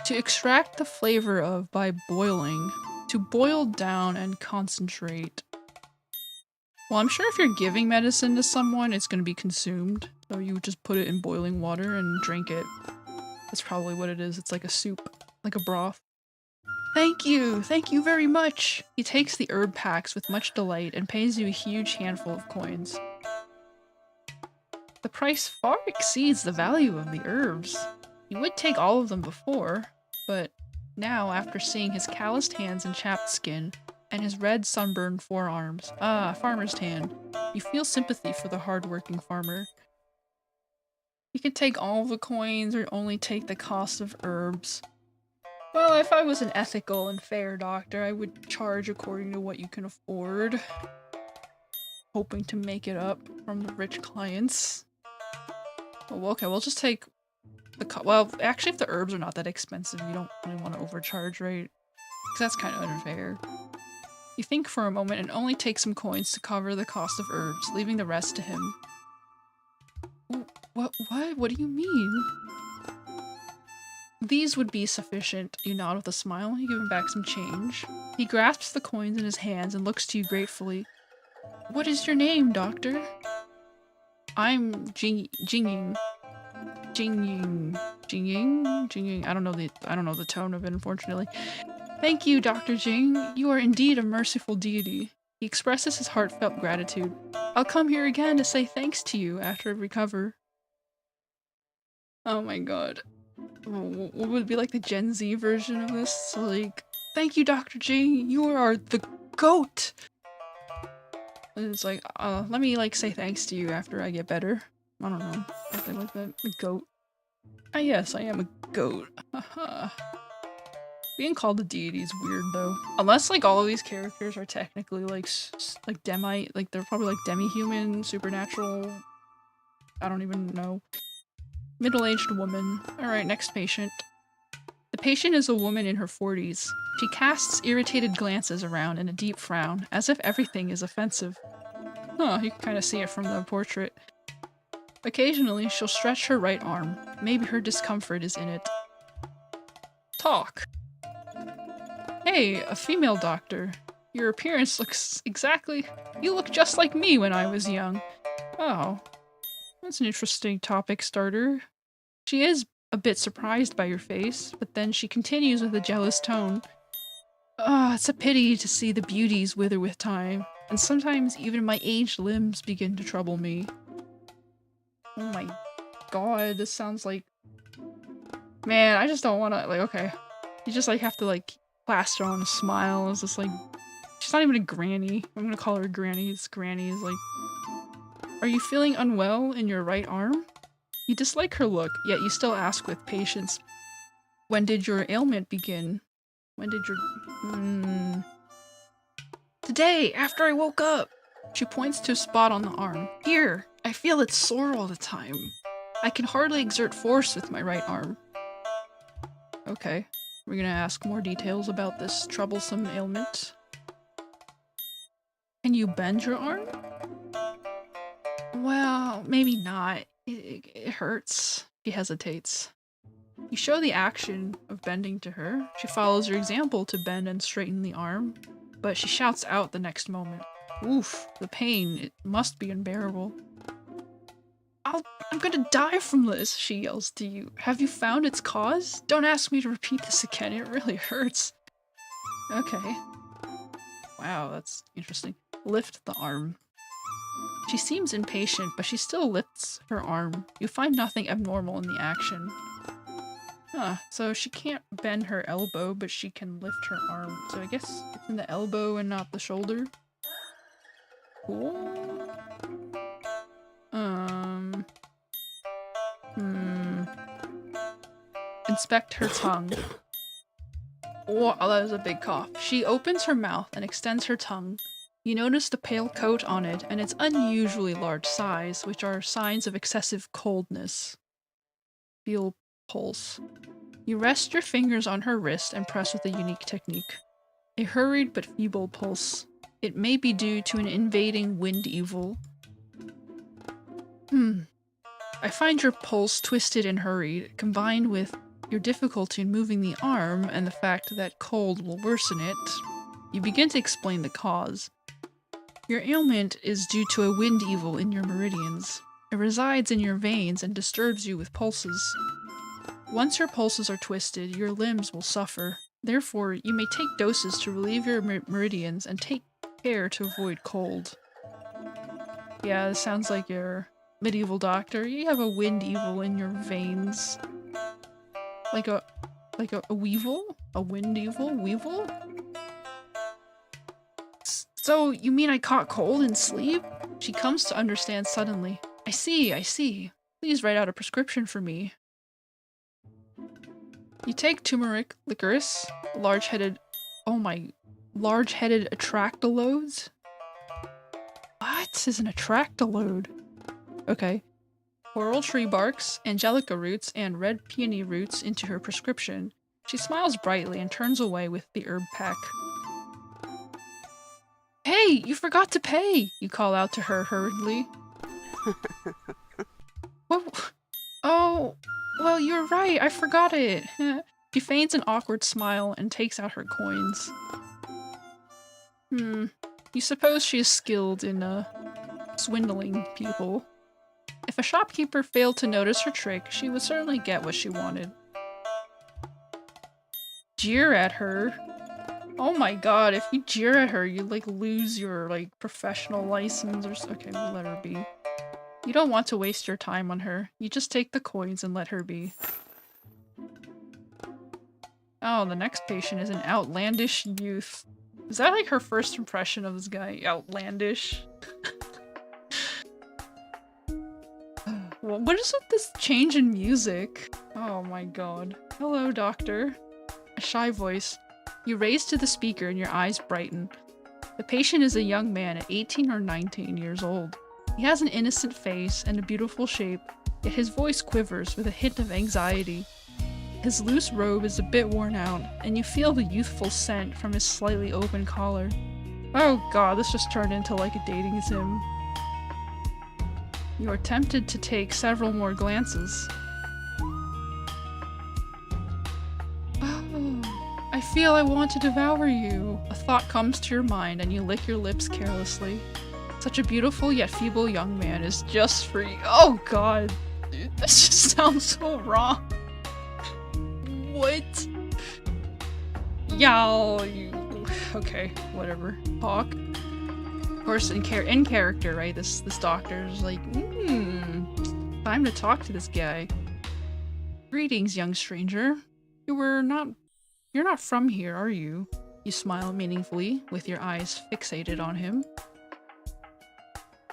To extract the flavor of by boiling. To boil down and concentrate. Well, I'm sure if you're giving medicine to someone, it's gonna be consumed. So you would just put it in boiling water and drink it. That's probably what it is. It's like a soup. Like a broth. Thank you very much! He takes the herb packs with much delight and pays you a huge handful of coins. The price far exceeds the value of the herbs. You would take all of them before, but now, after seeing his calloused hands and chapped skin, and his red sunburned forearms, farmer's tan, you feel sympathy for the hard-working farmer. You can take all the coins or only take the cost of herbs. Well, if I was an ethical and fair doctor, I would charge according to what you can afford. Hoping to make it up from the rich clients. Oh, okay, we'll just take the well, actually if the herbs are not that expensive, you don't really want to overcharge, right? Because that's kind of unfair. You think for a moment and only take some coins to cover the cost of herbs, leaving the rest to him. What do you mean? These would be sufficient. You nod with a smile. You give him back some change. He grasps the coins in his hands and looks to you gratefully. What is your name, doctor? I'm Jingying. Jingying. I don't know the tone of it, unfortunately. Thank you, Dr. Jing. You are indeed a merciful deity. He expresses his heartfelt gratitude. I'll come here again to say thanks to you after I recover. Oh my god. What would be like the Gen Z version of this? So like, thank you, Dr. Jing. You are the GOAT. And it's like, let me like say thanks to you after I get better. I don't know. Something like that. The GOAT. Ah yes, I am a GOAT. Haha. Being called a deity is weird though. Unless like all of these characters are technically like like they're probably like demi-human, supernatural. I don't even know. Middle-aged woman. Alright, next patient. The patient is a woman in her 40s. She casts irritated glances around in a deep frown, as if everything is offensive. Huh, you can kind of see it from the portrait. Occasionally, she'll stretch her right arm. Maybe her discomfort is in it. Talk. Hey, a female doctor. Your appearance looks exactly— you look just like me when I was young. Oh. That's an interesting topic starter. She is a bit surprised by your face, but then she continues with a jealous tone. It's a pity to see the beauties wither with time, and sometimes even my aged limbs begin to trouble me. Oh my god, this sounds like— man, I just don't wanna, like, okay. You just, like, have to, like, plaster on a smile. It's just, like— she's not even a granny. I'm gonna call her Granny. This granny is, like— are you feeling unwell in your right arm? You dislike her look, yet you still ask with patience. When did your ailment begin? When did your— Today, after I woke up. She points to a spot on the arm. Here, I feel it sore all the time. I can hardly exert force with my right arm. Okay, we're gonna ask more details about this troublesome ailment. Can you bend your arm? Well, maybe not. It hurts. She hesitates. You show the action of bending to her. She follows your example to bend and straighten the arm, but she shouts out the next moment. Oof, the pain, it must be unbearable. I'm gonna die from this, she yells to you. Have you found its cause? Don't ask me to repeat this again, it really hurts. Okay. Wow, that's interesting. Lift the arm. She seems impatient, but she still lifts her arm. You find nothing abnormal in the action. Huh, so she can't bend her elbow, but she can lift her arm. So I guess it's in the elbow and not the shoulder. Cool. Inspect her tongue. Oh, that was a big cough. She opens her mouth and extends her tongue. You notice the pale coat on it and its unusually large size, which are signs of excessive coldness. Feel pulse. You rest your fingers on her wrist and press with a unique technique. A hurried but feeble pulse. It may be due to an invading wind evil. I find your pulse twisted and hurried, combined with your difficulty in moving the arm and the fact that cold will worsen it. You begin to explain the cause. Your ailment is due to a wind evil in your meridians. It resides in your veins and disturbs you with pulses. Once your pulses are twisted, your limbs will suffer. Therefore, you may take doses to relieve your meridians and take care to avoid cold. Yeah, this sounds like your medieval doctor. You have a wind evil in your veins. Like a weevil? A wind evil? Weevil? So, you mean I caught cold in sleep? She comes to understand suddenly. I see. Please write out a prescription for me. You take turmeric, licorice, large-headed atractalodes? What is an atractalode? Okay. Coral tree barks, angelica roots, and red peony roots into her prescription. She smiles brightly and turns away with the herb pack. Hey, you forgot to pay! You call out to her hurriedly. What? Oh, well, you're right, I forgot it. She feigns an awkward smile and takes out her coins. You suppose she is skilled in, swindling people. If a shopkeeper failed to notice her trick, she would certainly get what she wanted. Jeer at her? Oh my god, if you jeer at her, you, like, lose your, like, professional license or okay, we'll let her be. You don't want to waste your time on her. You just take the coins and let her be. Oh, the next patient is an outlandish youth. Is that, like, her first impression of this guy? Outlandish? What is with this change in music? Oh my god. Hello, doctor. A shy voice. You raise to the speaker and your eyes brighten. The patient is a young man at 18 or 19 years old. He has an innocent face and a beautiful shape, yet his voice quivers with a hint of anxiety. His loose robe is a bit worn out, and you feel the youthful scent from his slightly open collar. Oh god, this just turned into like a dating sim. You are tempted to take several more glances. Oh, I feel I want to devour you. A thought comes to your mind and you lick your lips carelessly. Such a beautiful yet feeble young man is just for you. Oh god, dude, this just sounds so wrong. What? Y'all, you... Okay, whatever. Talk. Of course, in character, right? This doctor's like, time to talk to this guy. Greetings, young stranger. You're not from here, are you? You smile meaningfully, with your eyes fixated on him.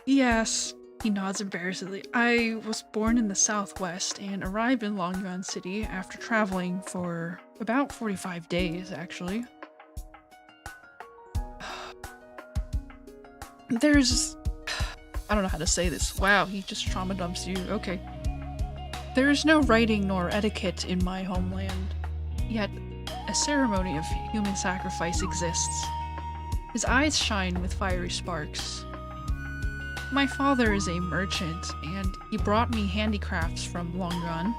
Yes, he nods embarrassedly. I was born in the southwest and arrived in Longyuan City after traveling for about 45 days, actually. There's... I don't know how to say this. Wow, he just trauma dumps you. Okay. There is no writing nor etiquette in my homeland, yet a ceremony of human sacrifice exists. His eyes shine with fiery sparks. My father is a merchant, and he brought me handicrafts from Longrun.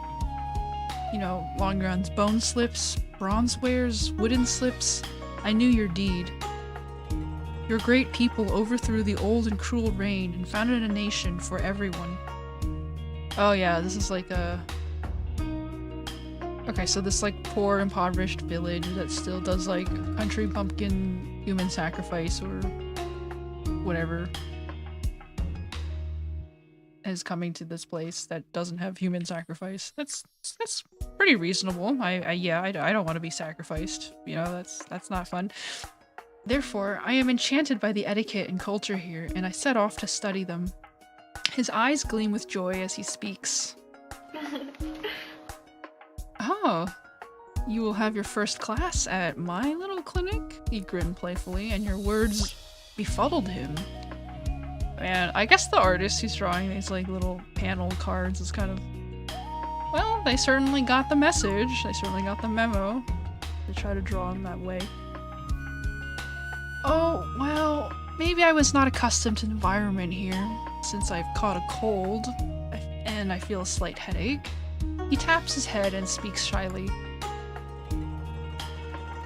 You know, Longrun's bone slips, bronze wares, wooden slips. I knew your deed. Your great people overthrew the old and cruel reign and founded a nation for everyone. Oh yeah, this is like a... Okay, so this like poor, impoverished village that still does like country bumpkin human sacrifice or whatever is coming to this place that doesn't have human sacrifice. That's pretty reasonable. I don't want to be sacrificed. You know, that's not fun. Therefore, I am enchanted by the etiquette and culture here, and I set off to study them. His eyes gleam with joy as he speaks. Oh, you will have your first class at my little clinic? He grinned playfully, and your words befuddled him. And I guess the artist who's drawing these like little panel cards is kind of... Well, they certainly got the message. They certainly got the memo. They try to draw him that way. Oh, well, maybe I was not accustomed to the environment here, since I've caught a cold, and I feel a slight headache. He taps his head and speaks shyly.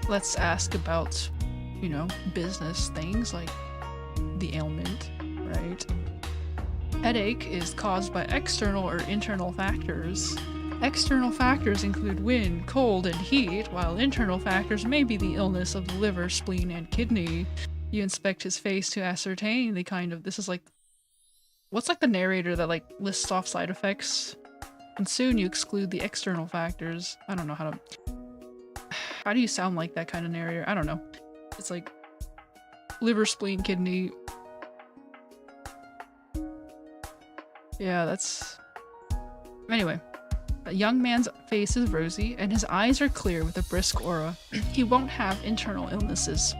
Let's ask about, you know, business things like the ailment, right? Headache is caused by external or internal factors. External factors include wind, cold, and heat, while internal factors may be the illness of the liver, spleen, and kidney. You inspect his face to ascertain the kind of... This is like... What's like the narrator that like lists off side effects? And soon you exclude the external factors. I don't know how to... How do you sound like that kind of narrator? I don't know. It's like... Liver, spleen, kidney... Yeah, that's... Anyway. The young man's face is rosy, and his eyes are clear with a brisk aura. He won't have internal illnesses.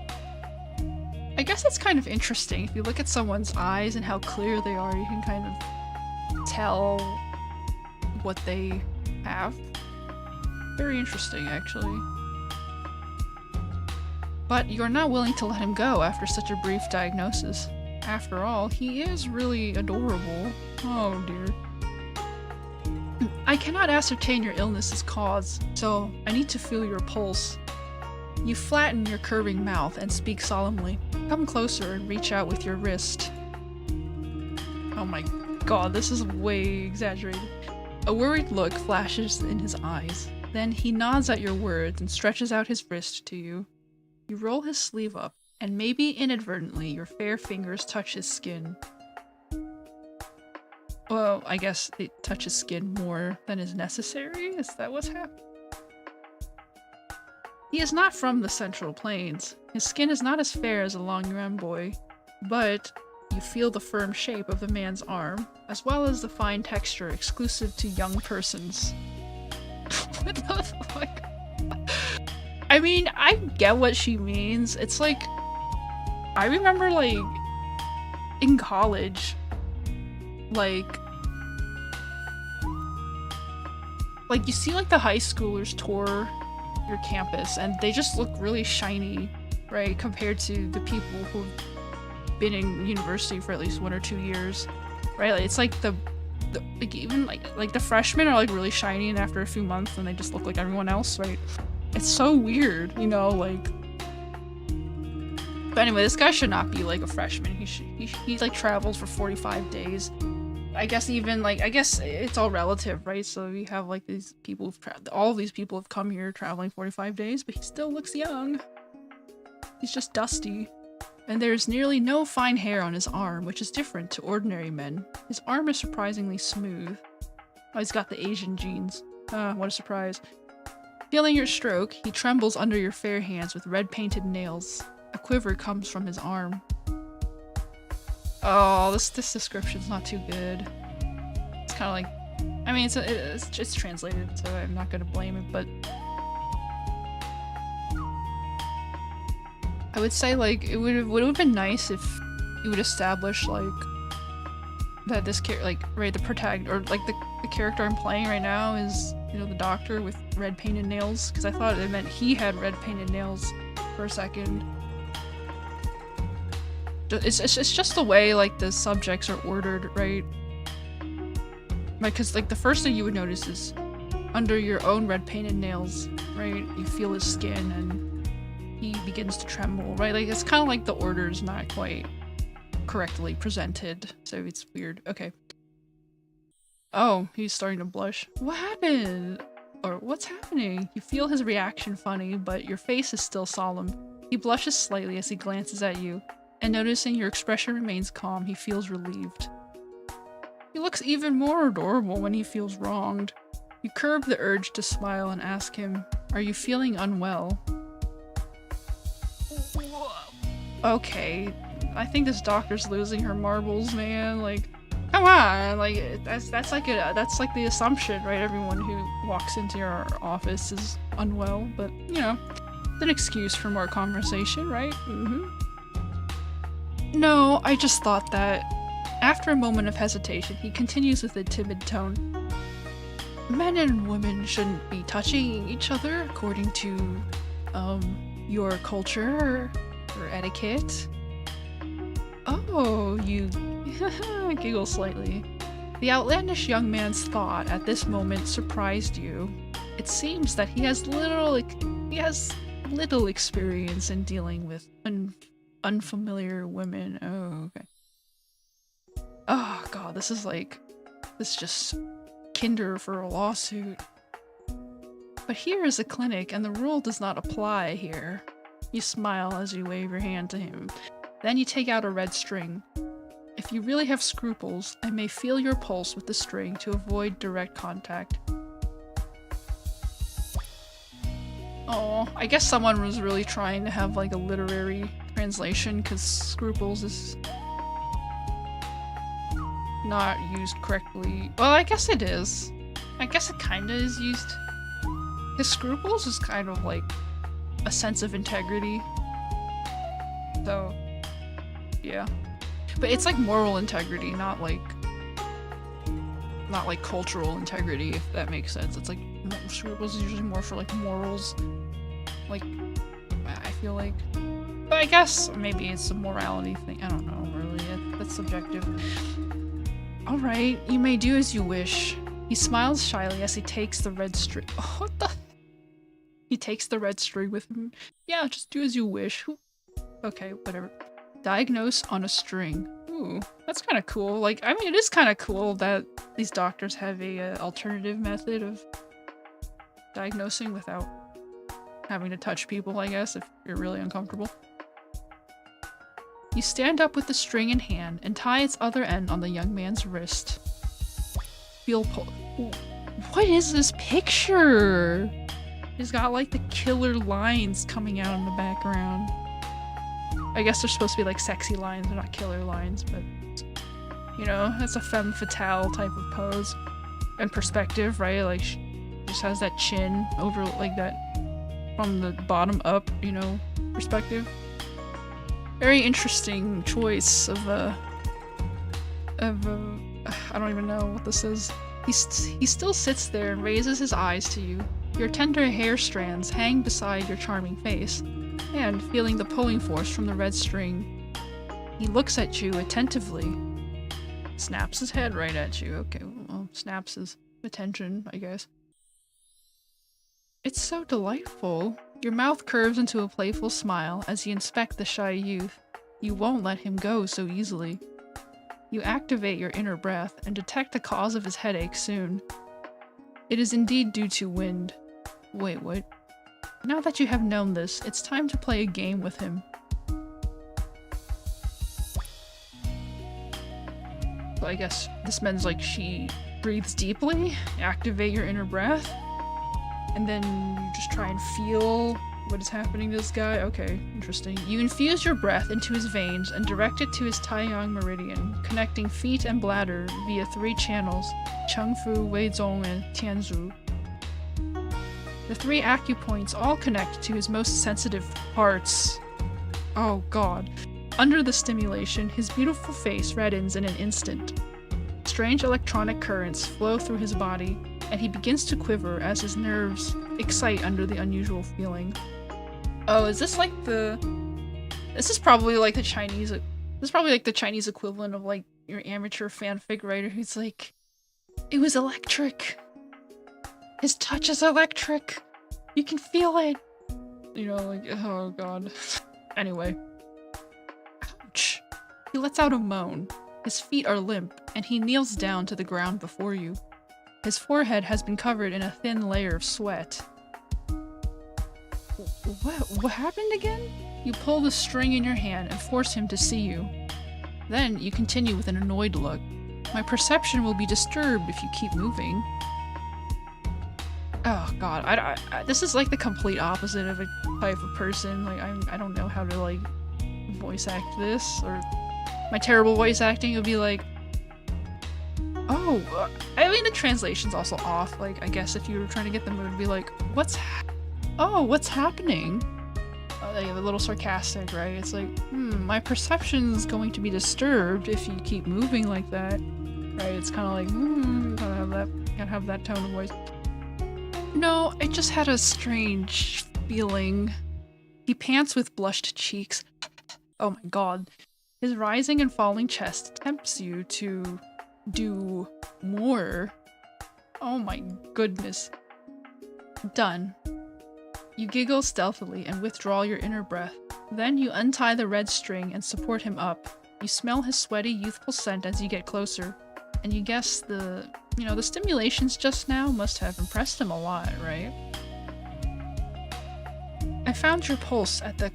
I guess it's kind of interesting. If you look at someone's eyes and how clear they are, you can kind of tell what they have. Very interesting, actually. But you're not willing to let him go after such a brief diagnosis. After all, he is really adorable. Oh dear. I cannot ascertain your illness's cause, so I need to feel your pulse. You flatten your curving mouth and speak solemnly. Come closer and reach out with your wrist. Oh my god, this is way exaggerated. A worried look flashes in his eyes. Then he nods at your words and stretches out his wrist to you. You roll his sleeve up, and maybe inadvertently your fair fingers touch his skin. Well, I guess it touches skin more than is necessary? Is that what's happening? He is not from the Central Plains. His skin is not as fair as a Longrun boy, but you feel the firm shape of the man's arm, as well as the fine texture exclusive to young persons. What the fuck? I mean, I get what she means. It's like, I remember like, in college, like you see like the high schoolers tour your campus and they just look really shiny, right, compared to the people who've been in university for at least 1 or 2 years, right? Like, it's like the like even like the freshmen are like really shiny, and after a few months then they just look like everyone else, right? It's so weird, you know, like. But anyway, this guy should not be like a freshman. He like travels for 45 days. I guess even like, I guess it's all relative, right? So we have like these people who've all of these people have come here traveling 45 days, but he still looks young. He's just dusty. And there's nearly no fine hair on his arm, which is different to ordinary men. His arm is surprisingly smooth. Oh, he's got the Asian genes. Ah, what a surprise. Feeling your stroke, he trembles under your fair hands with red-painted nails. A quiver comes from his arm. Oh, this description's not too good. It's kind of like, I mean, it's translated, so I'm not gonna blame it, but I would say like it would have been nice if you would establish like that this character, like, right, the protagonist, or like the character I'm playing right now is, you know, the doctor with red painted nails, because I thought it meant he had red painted nails for a second. It's just the way like the subjects are ordered, right? Like, because like the first thing you would notice is under your own red painted nails, right? You feel his skin and he begins to tremble, right? Like it's kind of like the order's not quite correctly presented, so it's weird. Okay. Oh, he's starting to blush. What happened? Or what's happening? You feel his reaction funny, but your face is still solemn. He blushes slightly as he glances at you, and noticing your expression remains calm, he feels relieved. He looks even more adorable when he feels wronged. You curb the urge to smile and ask him, "Are you feeling unwell?" Okay, I think this doctor's losing her marbles, man. Like, come on, like that's like the assumption, right? Everyone who walks into your office is unwell, but you know, it's an excuse for more conversation, right? No, I just thought that. After a moment of hesitation, he continues with a timid tone. Men and women shouldn't be touching each other according to, your culture or etiquette. Oh, you giggle slightly. The outlandish young man's thought at this moment surprised you. It seems that he has little experience in dealing with unfamiliar women. Oh, okay. Oh god, this is just kinder for a lawsuit. But here is a clinic and the rule does not apply here. You smile as you wave your hand to him. Then you take out a red string. If you really have scruples, I may feel your pulse with the string to avoid direct contact. Oh, I guess someone was really trying to have like a literary translation because scruples is not used correctly. Well, I guess it is. I guess it kinda is used. His scruples is kind of like a sense of integrity. So, yeah. But it's like moral integrity, not like cultural integrity, if that makes sense. It's like scruples is usually more for like morals. Like, I feel like. But I guess maybe it's a morality thing. I don't know, really. That's subjective. Alright, you may do as you wish. He smiles shyly as he takes the red string. Oh, what the? He takes the red string with him. Yeah, just do as you wish. Okay, whatever. Diagnose on a string. Ooh, that's kind of cool. Like, I mean, it is kind of cool that these doctors have a alternative method of diagnosing without having to touch people, I guess, if you're really uncomfortable. You stand up with the string in hand and tie its other end on the young man's wrist. Feel what is this picture? He's got like the killer lines coming out in the background. I guess they're supposed to be like sexy lines, they're not killer lines, but you know, that's a femme fatale type of pose. And perspective, right? Like she just has that chin over like that from the bottom up, you know, perspective. Very interesting choice of I don't even know what this is. He still sits there and raises his eyes to you. Your tender hair strands hang beside your charming face, and feeling the pulling force from the red string, he looks at you attentively. Snaps his head right at you. Okay, well, snaps his attention, I guess. It's so delightful. Your mouth curves into a playful smile as you inspect the shy youth. You won't let him go so easily. You activate your inner breath and detect the cause of his headache soon. It is indeed due to wind. Wait, what? Now that you have known this, it's time to play a game with him. So I guess this means like she breathes deeply, activate your inner breath, and then you just try and feel what is happening to this guy. Okay, interesting. You infuse your breath into his veins and direct it to his Taiyang meridian, connecting feet and bladder via 3 channels: Chengfu, Weizong, and Tianzu. The 3 acupoints all connect to his most sensitive parts. Oh god. Under the stimulation, his beautiful face reddens in an instant. Strange electronic currents flow through his body, and he begins to quiver as his nerves excite under the unusual feeling. Oh, is this like the... This is probably like the Chinese... This is probably like the Chinese equivalent of like your amateur fanfic writer who's like, it was electric. His touch is electric. You can feel it. You know, like, oh god. Anyway. Ouch. He lets out a moan. His feet are limp, and he kneels down to the ground before you. His forehead has been covered in a thin layer of sweat. What happened again? You pull the string in your hand and force him to see you. Then you continue with an annoyed look. My perception will be disturbed if you keep moving. Oh god, I this is like the complete opposite of a type of person. Like, I don't know how to like voice act this, or my terrible voice acting would be like, oh, I mean the translation's also off. Like, I guess if you were trying to get the mood to be like, what's happening? Like, a little sarcastic, right? It's like, my perception's going to be disturbed if you keep moving like that, right? It's kind of like, gotta have that tone of voice. No, I just had a strange feeling. He pants with blushed cheeks. Oh my god. His rising and falling chest tempts you to do more. Oh my goodness. Done. You giggle stealthily and withdraw your inner breath. Then you untie the red string and support him up. You smell his sweaty, youthful scent as you get closer, and you guess the stimulations just now must have impressed him a lot, right? I found your pulse at the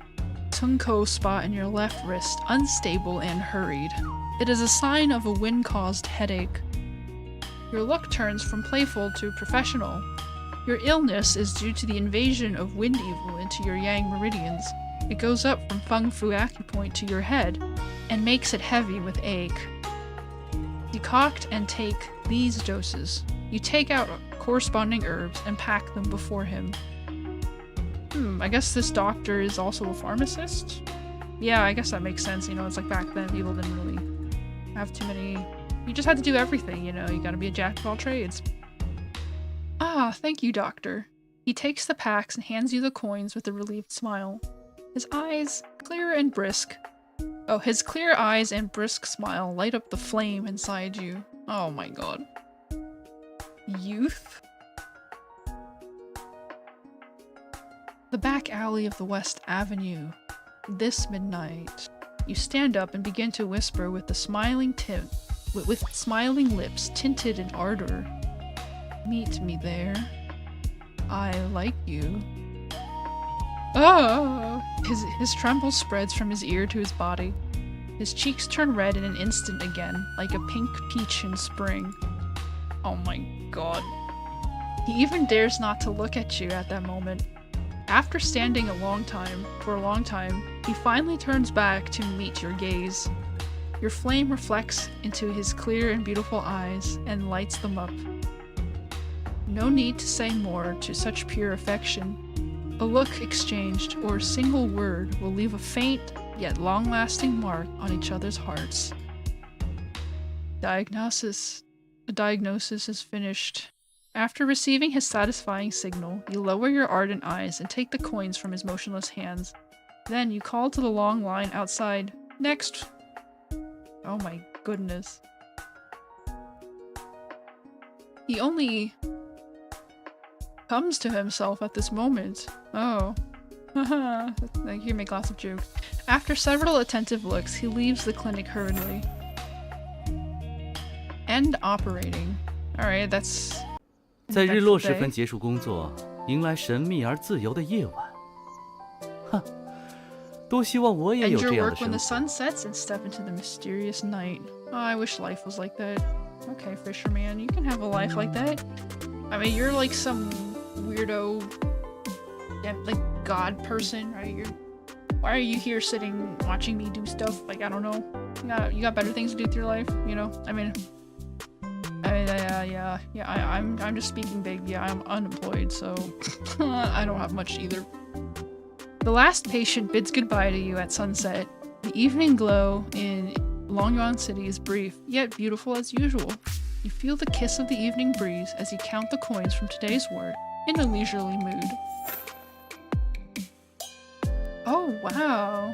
Tungko spot in your left wrist, unstable and hurried. It is a sign of a wind-caused headache. Your look turns from playful to professional. Your illness is due to the invasion of wind evil into your yang meridians. It goes up from Feng Fu acupoint to your head, and makes it heavy with ache. Decoct and take these doses. You take out corresponding herbs and pack them before him. I guess this doctor is also a pharmacist? Yeah, I guess that makes sense. You know, it's like back then people didn't really have too many... You just had to do everything, you know? You gotta be a jack of all trades. Ah, thank you, doctor. He takes the packs and hands you the coins with a relieved smile. His eyes, clear and brisk. Oh, his clear eyes and brisk smile light up the flame inside you. Oh my god. Youth? The back alley of the West Avenue. This midnight. You stand up and begin to whisper with smiling lips tinted in ardor. Meet me there. I like you. Oh! His tremble spreads from his ear to his body. His cheeks turn red in an instant again, like a pink peach in spring. Oh my god. He even dares not to look at you at that moment. After standing for a long time, he finally turns back to meet your gaze. Your flame reflects into his clear and beautiful eyes and lights them up. No need to say more to such pure affection. A look exchanged or a single word will leave a faint yet long-lasting mark on each other's hearts. The diagnosis is finished. After receiving his satisfying signal, you lower your ardent eyes and take the coins from his motionless hands. Then you call to the long line outside, "Next!" Oh my goodness. He only comes to himself at this moment. Oh. Haha. I can make lots of jokes. After several attentive looks, he leaves the clinic hurriedly. End operating. Alright, that's... 在日落时分结束工作，迎来神秘而自由的夜晚。哼，多希望我也有这样的 End your work when the sun sets and step into the mysterious night. Oh, I wish life was like that. Okay, fisherman, you can have a life like that. I mean, you're like some weirdo, like god person, right? Why are you here sitting watching me do stuff? Like, I don't know. You got better things to do with your life, you know? I mean, I'm just speaking big. Yeah, I'm unemployed, so I don't have much either. The last patient bids goodbye to you at sunset. The evening glow in Longyuan City is brief, yet beautiful as usual. You feel the kiss of the evening breeze as you count the coins from today's word in a leisurely mood. Oh, wow.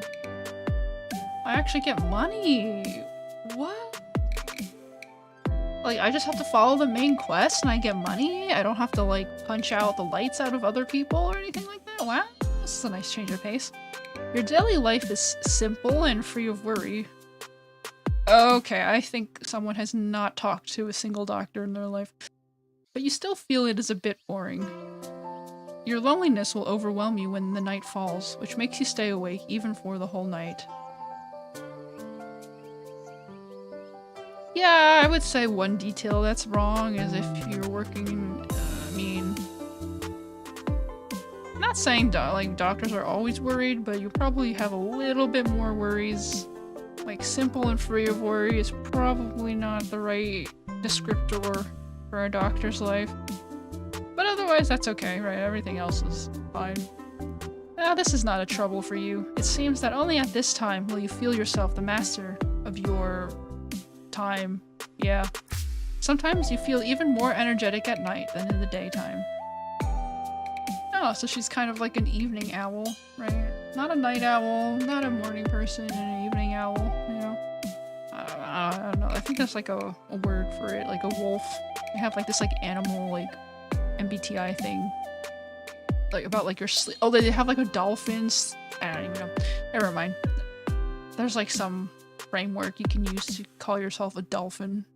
I actually get money. What? Like, I just have to follow the main quest and I get money? I don't have to, like, punch out the lights out of other people or anything like that? Wow. This is a nice change of pace. Your daily life is simple and free of worry. Okay, I think someone has not talked to a single doctor in their life. But you still feel it is a bit boring. Your loneliness will overwhelm you when the night falls, which makes you stay awake even for the whole night. Yeah, I would say one detail that's wrong is if you're working, I'm not saying doctors are always worried, but you probably have a little bit more worries. Like, simple and free of worry is probably not the right descriptor for a doctor's life. But otherwise, that's okay, right? Everything else is fine. Now, this is not a trouble for you. It seems that only at this time will you feel yourself the master of your time. Yeah. Sometimes you feel even more energetic at night than in the daytime. Oh, so she's kind of like an evening owl, right? Not a night owl, not a morning person, and an evening owl, you know? I don't know. I think that's like a word for it, like a wolf. They have like this like animal like MBTI thing. Like about like your sleep. Oh, they have like a dolphins. I don't even know. Never mind. There's like some framework you can use to call yourself a dolphin.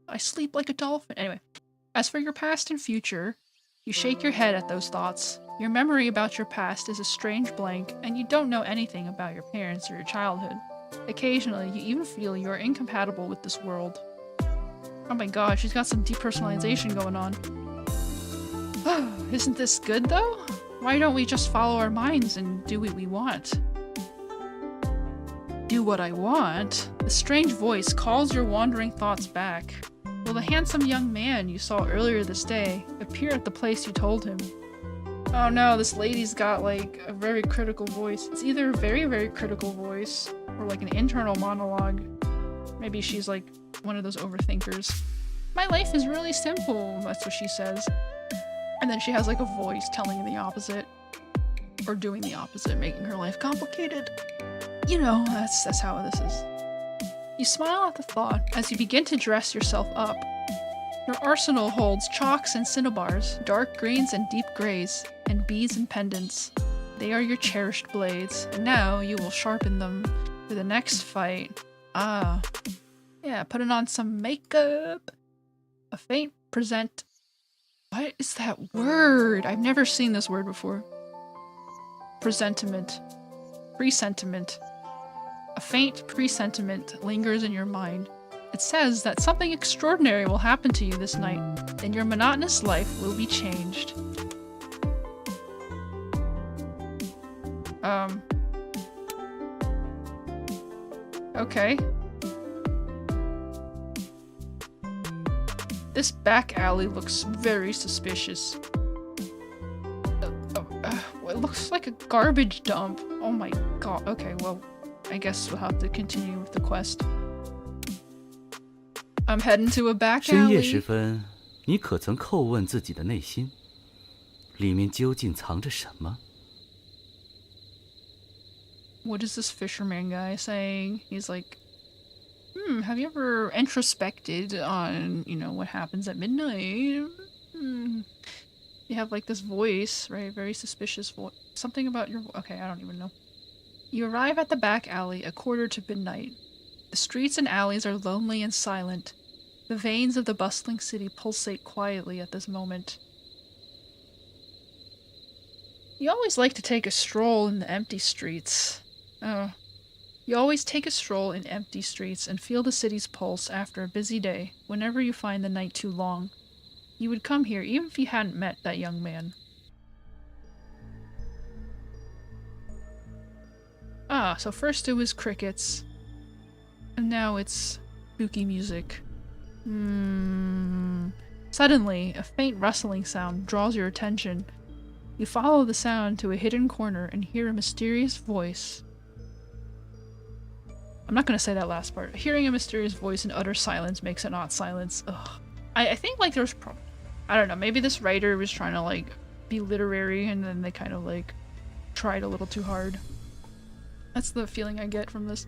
I sleep like a dolphin. Anyway, as for your past and future, you shake your head at those thoughts. Your memory about your past is a strange blank, and you don't know anything about your parents or your childhood. Occasionally, you even feel you are incompatible with this world. Oh my god, she's got some depersonalization going on. Isn't this good, though? Why don't we just follow our minds and do what we want? Do what I want? The strange voice calls your wandering thoughts back. Will the handsome young man you saw earlier this day appear at the place you told him? Oh no, this lady's got like a very critical voice. It's either a very, very critical voice or like an internal monologue. Maybe she's like one of those overthinkers. My life is really simple, that's what she says. And then she has like a voice telling the opposite. Or doing the opposite, making her life complicated. You know, that's how this is. You smile at the thought as you begin to dress yourself up. Your arsenal holds chalks and cinnabars, dark greens and deep grays, and beads and pendants. They are your cherished blades, and now you will sharpen them for the next fight. Ah. Yeah, putting on some makeup. A faint present. What is that word? I've never seen this word before. Presentiment. Presentiment. A faint presentiment lingers in your mind. It says that something extraordinary will happen to you this night, and your monotonous life will be changed. Okay. This back alley looks very suspicious. It looks like a garbage dump. Oh my god. Okay, well, I guess we'll have to continue with the quest. I'm heading to a back alley. 深夜时分，你可曾叩问自己的内心，里面究竟藏着什么？ What is this fisherman guy saying? He's like, have you ever introspected on, you know, what happens at midnight? You have like this voice, right? Very suspicious voice. Something about your okay, I don't even know. You arrive at the back alley 1:15 midnight. The streets and alleys are lonely and silent. The veins of the bustling city pulsate quietly at this moment. You always like to take a stroll in the empty streets. Oh. You always take a stroll in empty streets and feel the city's pulse after a busy day, whenever you find the night too long. You would come here even if you hadn't met that young man. Ah, so first it was crickets. And now it's spooky music. Suddenly, a faint rustling sound draws your attention. You follow the sound to a hidden corner and hear a mysterious voice. I'm not gonna say that last part. Hearing a mysterious voice in utter silence makes it not silence. Ugh. I think like there's I don't know, maybe this writer was trying to like be literary and then they kind of like tried a little too hard. That's the feeling I get from this.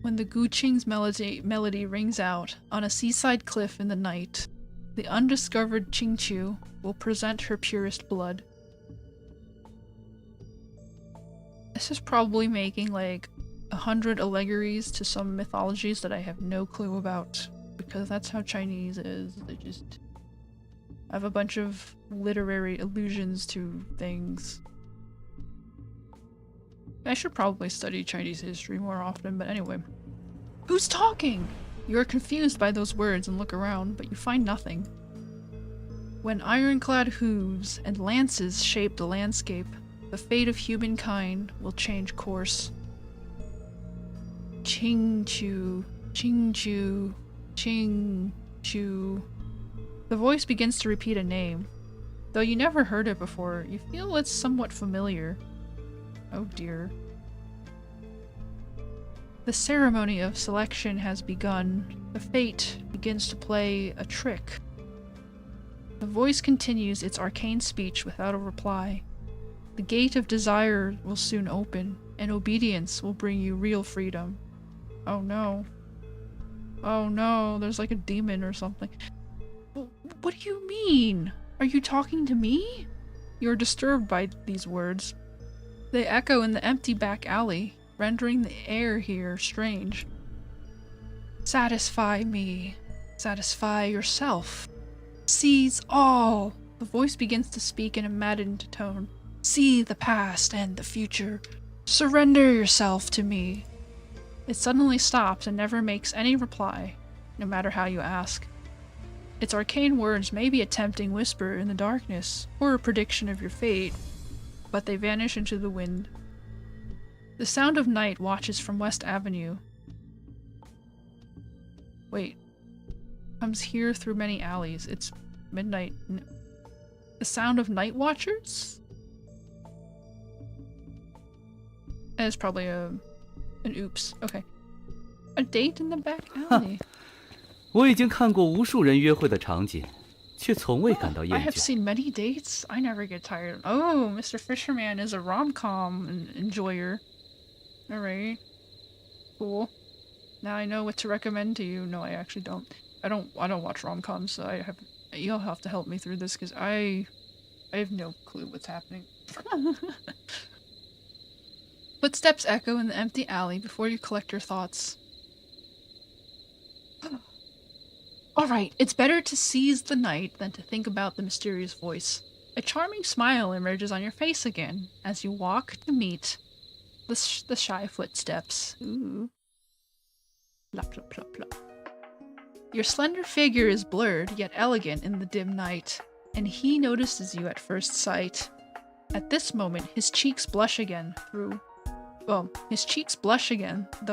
When the Guqing's melody rings out on a seaside cliff in the night, the undiscovered Qingqiu will present her purest blood. This is probably making like 100 allegories to some mythologies that I have no clue about, because that's how Chinese is. They just have a bunch of literary allusions to things. I should probably study Chinese history more often, but anyway. Who's talking? You are confused by those words and look around, but you find nothing. When ironclad hooves and lances shape the landscape, the fate of humankind will change course. Qingqiu, Qingqiu, Qingqiu. The voice begins to repeat a name. Though you never heard it before, you feel it's somewhat familiar. Oh dear. The ceremony of selection has begun. The fate begins to play a trick. The voice continues its arcane speech without a reply. The gate of desire will soon open, and obedience will bring you real freedom. Oh no. Oh no, there's like a demon or something. What do you mean? Are you talking to me? You're disturbed by these words. They echo in the empty back alley, rendering the air here strange. Satisfy me. Satisfy yourself. Seize all. The voice begins to speak in a maddened tone. See the past and the future. Surrender yourself to me. It suddenly stops and never makes any reply, no matter how you ask. Its arcane words may be a tempting whisper in the darkness, or a prediction of your fate, but they vanish into the wind. The sound of night watches from West Avenue. Wait. Comes here through many alleys. It's midnight. The sound of night watchers? And it's probably an oops. Okay. A date in the back alley. 我已经看过无数人约会的场景，却从未感到厌 I have 倦。 seen many dates. I never get tired. Oh, Mr. Fisherman is a rom-com enjoyer. Alright. Cool. Now I know what to recommend to you. No, I actually don't. I don't watch rom-coms, so you'll have to help me through this because I have no clue what's happening. Footsteps echo in the empty alley before you collect your thoughts. Alright, it's better to seize the night than to think about the mysterious voice. A charming smile emerges on your face again as you walk to meet the shy footsteps. Ooh. Plop, plop, plop, plop. Your slender figure is blurred yet elegant in the dim night, and he notices you at first sight. At this moment, his cheeks blush again, though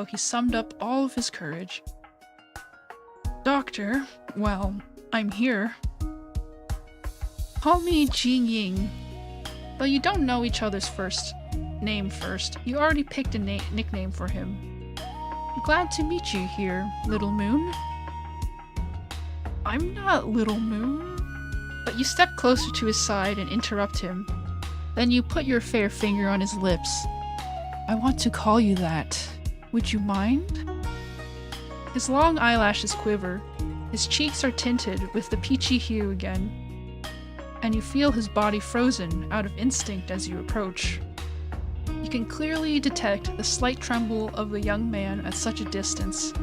he summed up all of his courage. Doctor, well, I'm here. Call me Jing Ying. Though you don't know each other's name first, you already picked a nickname for him. Glad to meet you here, Little Moon. I'm not Little Moon. But you step closer to his side and interrupt him. Then you put your fair finger on his lips. I want to call you that. Would you mind? His long eyelashes quiver. His cheeks are tinted with the peachy hue again. And you feel his body frozen out of instinct as you approach. You can clearly detect the slight tremble of the young man at such a distance.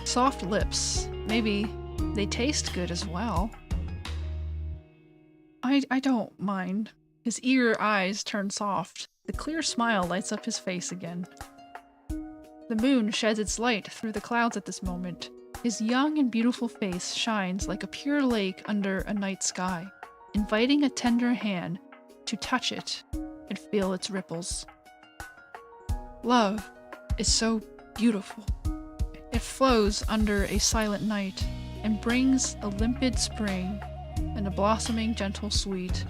Soft lips. Maybe they taste good as well. I don't mind. His eager eyes turn soft. The clear smile lights up his face again. The moon sheds its light through the clouds at this moment. His young and beautiful face shines like a pure lake under a night sky, inviting a tender hand to touch it and feel its ripples. Love is so beautiful. It flows under a silent night and brings a limpid spring and a blossoming gentle sweet.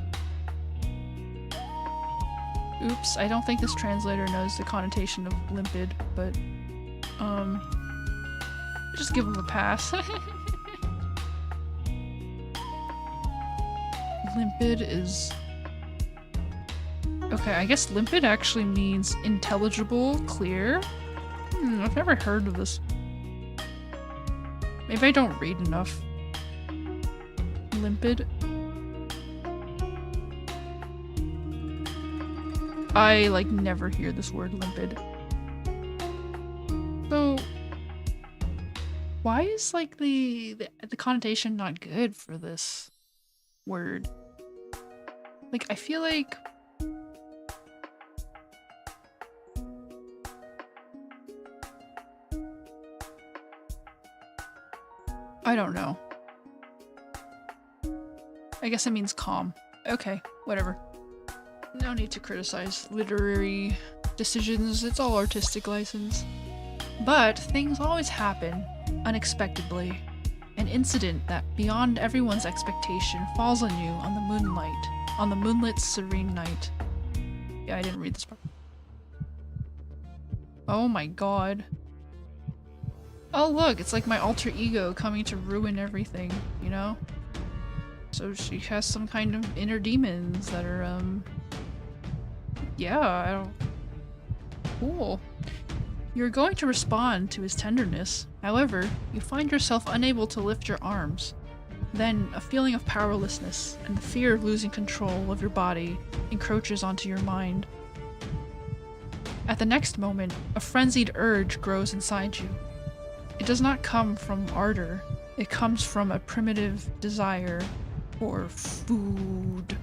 Oops, I don't think this translator knows the connotation of limpid, but just give him a pass. Limpid is... Okay, I guess limpid actually means intelligible, clear. I've never heard of this. Maybe I don't read enough. Limpid. I, like, never hear this word limpid. So... why is, like, the connotation not good for this word? Like, I feel like... I don't know. I guess it means calm. Okay, whatever. No need to criticize literary decisions, it's all artistic license. But things always happen unexpectedly. An incident that, beyond everyone's expectation, falls on you on the moonlight, on the moonlit serene night. Yeah, I didn't read this part. Oh my god. Oh look, it's like my alter ego coming to ruin everything, you know? So she has some kind of inner demons that are, yeah, I don't... Cool. You're going to respond to his tenderness. However, you find yourself unable to lift your arms. Then, a feeling of powerlessness and the fear of losing control of your body encroaches onto your mind. At the next moment, a frenzied urge grows inside you. It does not come from ardor. It comes from a primitive desire for food.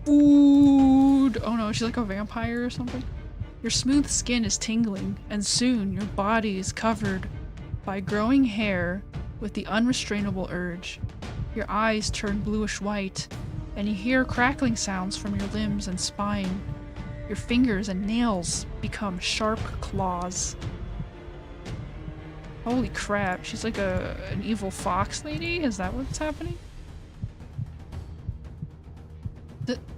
Food! Oh no, she's like a vampire or something? Your smooth skin is tingling, and soon your body is covered by growing hair with the unrestrainable urge. Your eyes turn bluish-white, and you hear crackling sounds from your limbs and spine. Your fingers and nails become sharp claws. Holy crap, she's like an evil fox lady? Is that what's happening?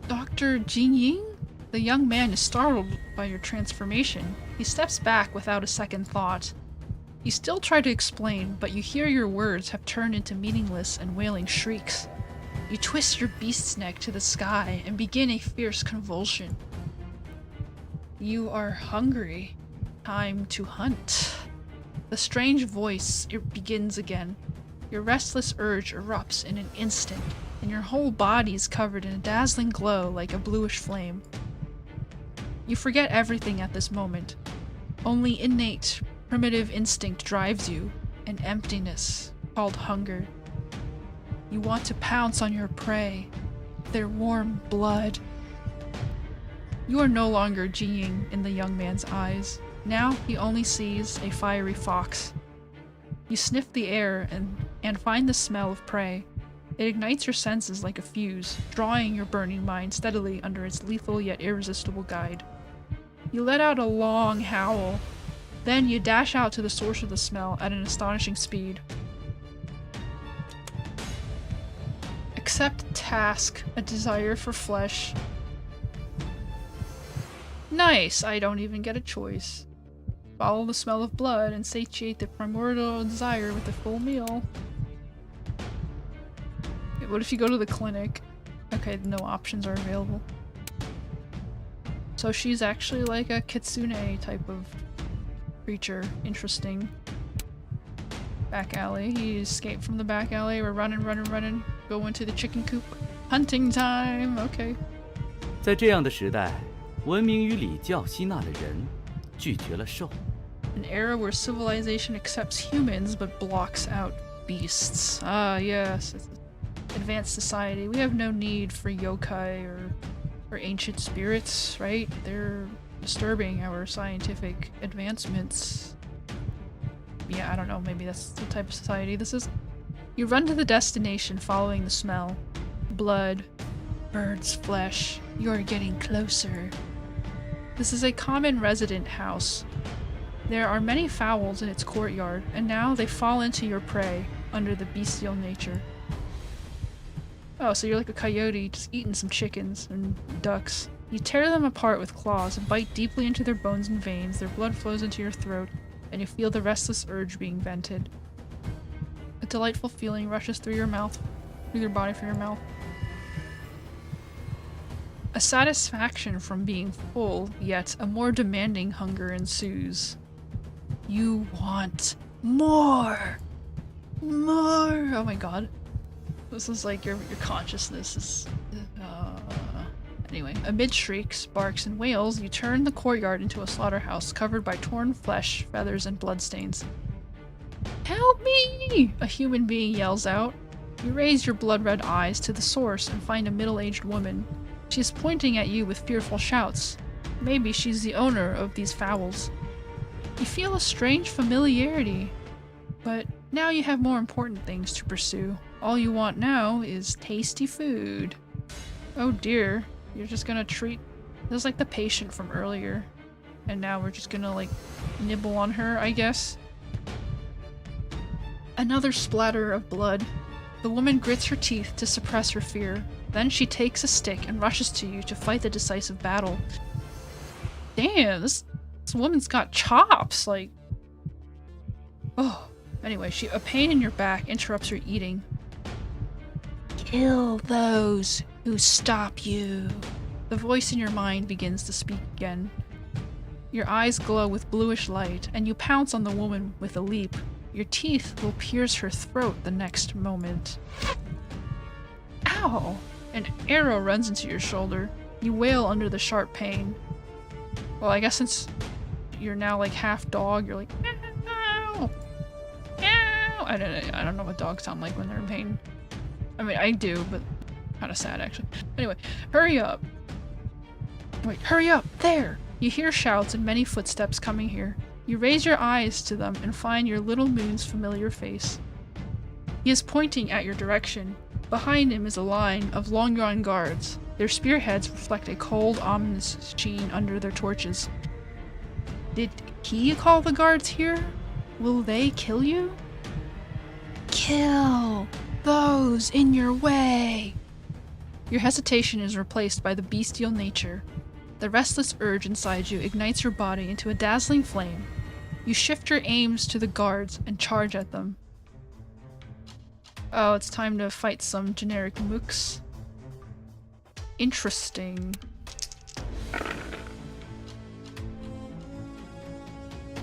Dr. Jingying? The young man is startled by your transformation. He steps back without a second thought. You still try to explain, but you hear your words have turned into meaningless and wailing shrieks. You twist your beast's neck to the sky and begin a fierce convulsion. You are hungry. Time to hunt. The strange voice, it begins again. Your restless urge erupts in an instant, and your whole body is covered in a dazzling glow like a bluish flame. You forget everything at this moment. Only innate, primitive instinct drives you, an emptiness called hunger. You want to pounce on your prey, their warm blood. You are no longer Jiying in the young man's eyes. Now he only sees a fiery fox. You sniff the air and find the smell of prey. It ignites your senses like a fuse, drawing your burning mind steadily under its lethal yet irresistible guide. You let out a long howl. Then you dash out to the source of the smell at an astonishing speed. Accept task, a desire for flesh. Nice, I don't even get a choice. Follow the smell of blood and satiate the primordial desire with a full meal. What if you go to the clinic? Okay, no options are available. So she's actually like a kitsune type of creature. Interesting. Back alley. He escaped from the back alley. We're running. Go into the chicken coop. Hunting time! Okay. 在这样的时代，文明与礼教吸纳的人拒绝了兽。 An era where civilization accepts humans but blocks out beasts. Ah, yes. It's advanced society. We have no need for yokai or ancient spirits, right? They're disturbing our scientific advancements. Yeah, I don't know. Maybe that's the type of society this is. You run to the destination following the smell. Blood. Bird's flesh. You're getting closer. This is a common resident house. There are many fowls in its courtyard, and now they fall into your prey under the bestial nature. Oh, so you're like a coyote just eating some chickens and ducks. You tear them apart with claws and bite deeply into their bones and veins. Their blood flows into your throat, and you feel the restless urge being vented. A delightful feeling rushes through your mouth, through your body from your mouth. A satisfaction from being full, yet a more demanding hunger ensues. You want more! More! Oh my god. This is like your consciousness is... Anyway, amid shrieks, barks, and wails, you turn the courtyard into a slaughterhouse covered by torn flesh, feathers, and bloodstains. Help me! A human being yells out. You raise your blood-red eyes to the source and find a middle-aged woman. She is pointing at you with fearful shouts. Maybe she's the owner of these fowls. You feel a strange familiarity, but now you have more important things to pursue. All you want now is tasty food. Oh dear, you're just gonna treat... This is like the patient from earlier. And now we're just gonna like nibble on her, I guess. Another splatter of blood. The woman grits her teeth to suppress her fear. Then she takes a stick and rushes to you to fight the decisive battle. Damn, this woman's got chops, like... Oh. Anyway, a pain in your back interrupts your eating. Kill those who stop you. The voice in your mind begins to speak again. Your eyes glow with bluish light, and you pounce on the woman with a leap. Your teeth will pierce her throat the next moment. Ow! An arrow runs into your shoulder. You wail under the sharp pain. Well, I guess since you're now like half dog, you're like, ow! Ow! I don't know what dogs sound like when they're in pain. I mean, I do, but kind of sad actually. Anyway, hurry up. Wait, hurry up! There! You hear shouts and many footsteps coming here. You raise your eyes to them and find your little moon's familiar face. He is pointing at your direction. Behind him is a line of long-drawn guards. Their spearheads reflect a cold, ominous sheen under their torches. Did he call the guards here? Will they kill you? Kill those in your way! Your hesitation is replaced by the bestial nature. The restless urge inside you ignites your body into a dazzling flame. You shift your aims to the guards and charge at them. Oh, it's time to fight some generic mooks. Interesting.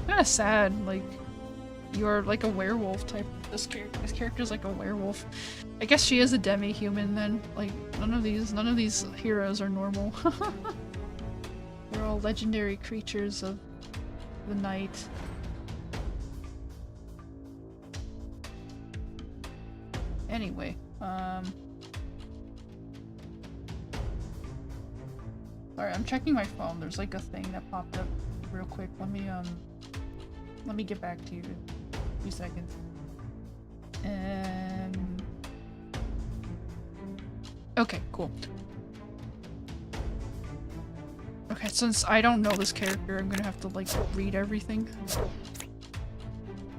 Kinda sad, like, you're like a werewolf type. This character's like a werewolf. I guess she is a demi-human then. Like, none of these heroes are normal. They're all legendary creatures of the night. Anyway, sorry, I'm checking my phone. There's like a thing that popped up real quick. Let me get back to you in a few seconds. Okay, cool. Okay, since I don't know this character, I'm gonna have to like read everything.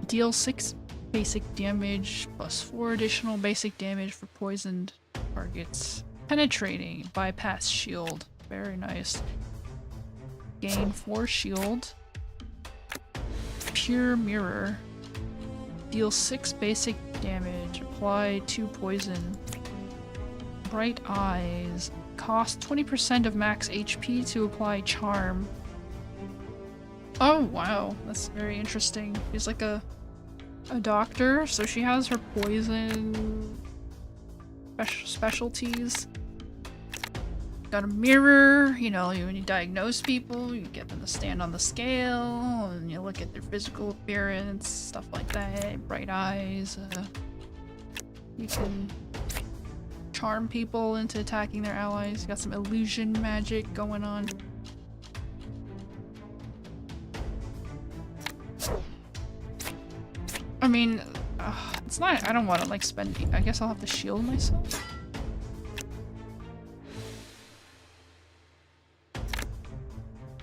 Deal 6 basic damage plus 4 additional basic damage for poisoned targets. Penetrating, bypass shield. Very nice. Gain 4 shield. Pure mirror. Deal 6 basic damage. Apply 2 poison. Bright eyes. Cost 20% of max HP to apply charm. Oh wow, that's very interesting. She's like a doctor, so she has her poison specialties. Got a mirror, you know, when you diagnose people, you get them to stand on the scale, and you look at their physical appearance, stuff like that. Bright eyes. You can charm people into attacking their allies. You got some illusion magic going on. I mean, it's not- I don't want to like spend- I guess I'll have to shield myself.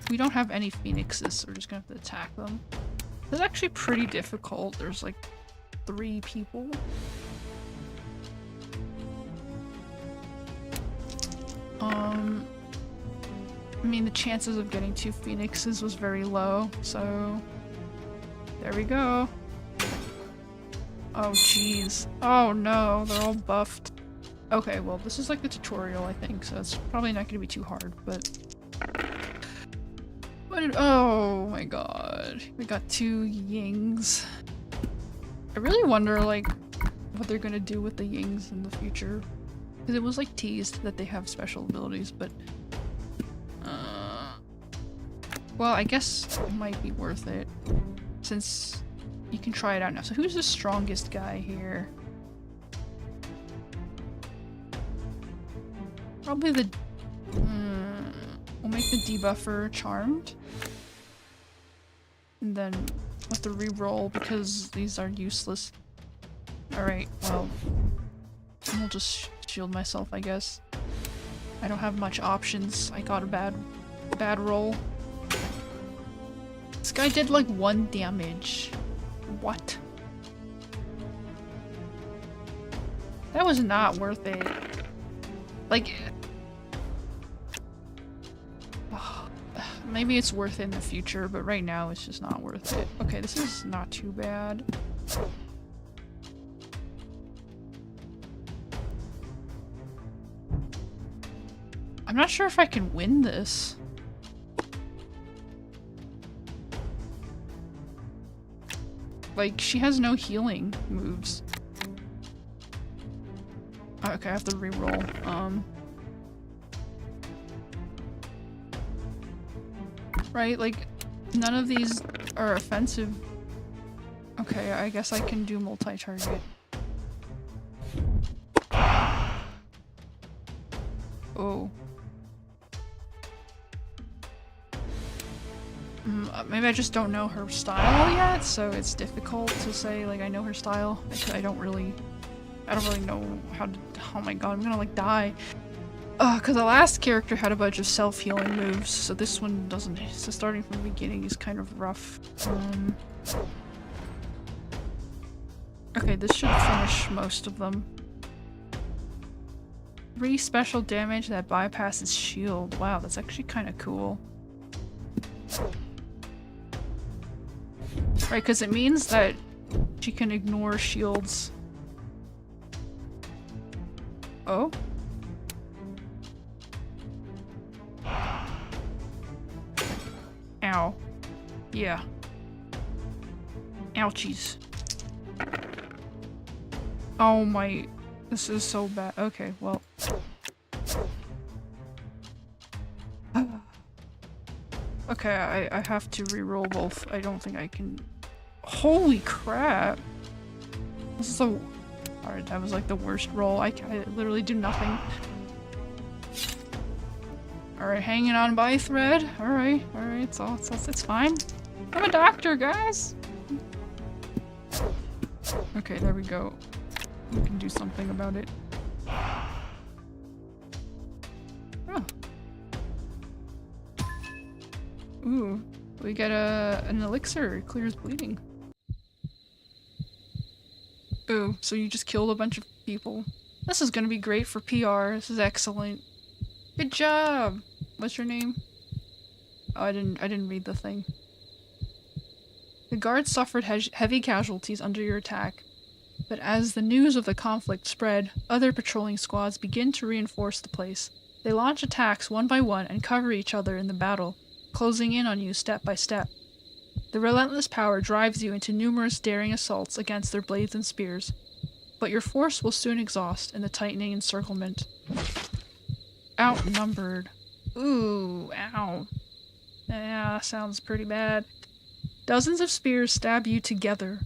We don't have any phoenixes, so we're just gonna have to attack them. It's actually pretty difficult. There's like 3 people. I mean, the chances of getting 2 phoenixes was very low, so there we go. Oh jeez. Oh no, they're all buffed. Okay, well this is like the tutorial, I think, so it's probably not gonna be too hard, but... Oh my god. We got 2 yings. I really wonder, like, what they're gonna do with the yings in the future. Because it was, like, teased that they have special abilities, but... well, I guess it might be worth it, since you can try it out now. So who's the strongest guy here? Probably the... we'll make the debuffer charmed. And then we'll have to re-roll because these are useless. Alright, well... I'll just shield myself, I guess. I don't have much options. I got a bad roll. This guy did like 1 damage. What? That was not worth it. Like... maybe it's worth it in the future, but right now it's just not worth it. Okay, this is not too bad. I'm not sure if I can win this. Like, she has no healing moves. Okay, I have to re-roll. Right, like, none of these are offensive. Okay, I guess I can do multi-target. Oh. Maybe I just don't know her style yet, so it's difficult to say, like, I know her style. I don't really know how to- oh my god, I'm gonna, like, die. Cause the last character had a bunch of self-healing moves, so this one doesn't, so starting from the beginning is kind of rough. Okay, this should finish most of them. 3 special damage that bypasses shield. Wow, that's actually kind of cool. Right, because it means that she can ignore shields. Oh? Ow. Yeah. Ouchies. Oh my... This is so bad. Okay, well... Okay, I have to re-roll both. I don't think I can... Holy crap! This is so... Alright, that was like the worst roll. I literally do nothing. Alright, hanging on by a thread. Alright, it's fine. I'm a doctor, guys! Okay, there we go. We can do something about it. Oh. Ooh, we get an elixir. It clears bleeding. Ooh, so you just killed a bunch of people. This is gonna be great for PR. This is excellent. Good job! What's your name? Oh, I didn't read the thing. The guards suffered heavy casualties under your attack, but as the news of the conflict spread, other patrolling squads begin to reinforce the place. They launch attacks one by one and cover each other in the battle, closing in on you step by step. The relentless power drives you into numerous daring assaults against their blades and spears, but your force will soon exhaust in the tightening encirclement. Outnumbered. Ooh, ow. Yeah, sounds pretty bad. Dozens of spears stab you together.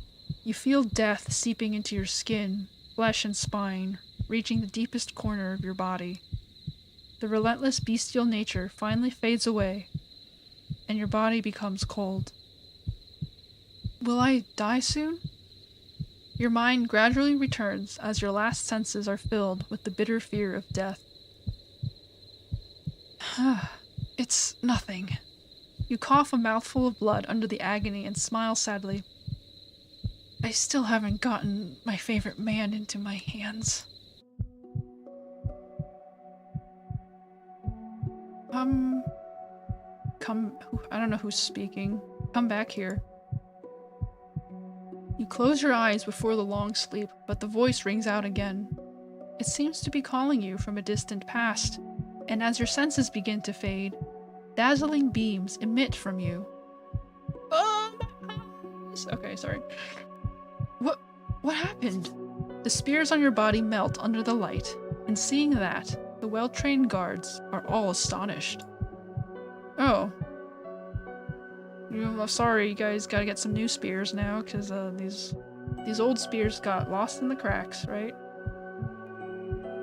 You feel death seeping into your skin, flesh and spine, reaching the deepest corner of your body. The relentless bestial nature finally fades away, and your body becomes cold. Will I die soon? Your mind gradually returns as your last senses are filled with the bitter fear of death. It's nothing. You cough a mouthful of blood under the agony and smile sadly. I still haven't gotten my favorite man into my hands. I don't know who's speaking. Come back here. You close your eyes before the long sleep, but the voice rings out again. It seems to be calling you from a distant past, and as your senses begin to fade, dazzling beams emit from you. Oh my eyes! Okay, sorry. What happened? The spears on your body melt under the light, and seeing that, the well-trained guards are all astonished. Oh. Sorry, you guys gotta get some new spears now, because these old spears got lost in the cracks, right?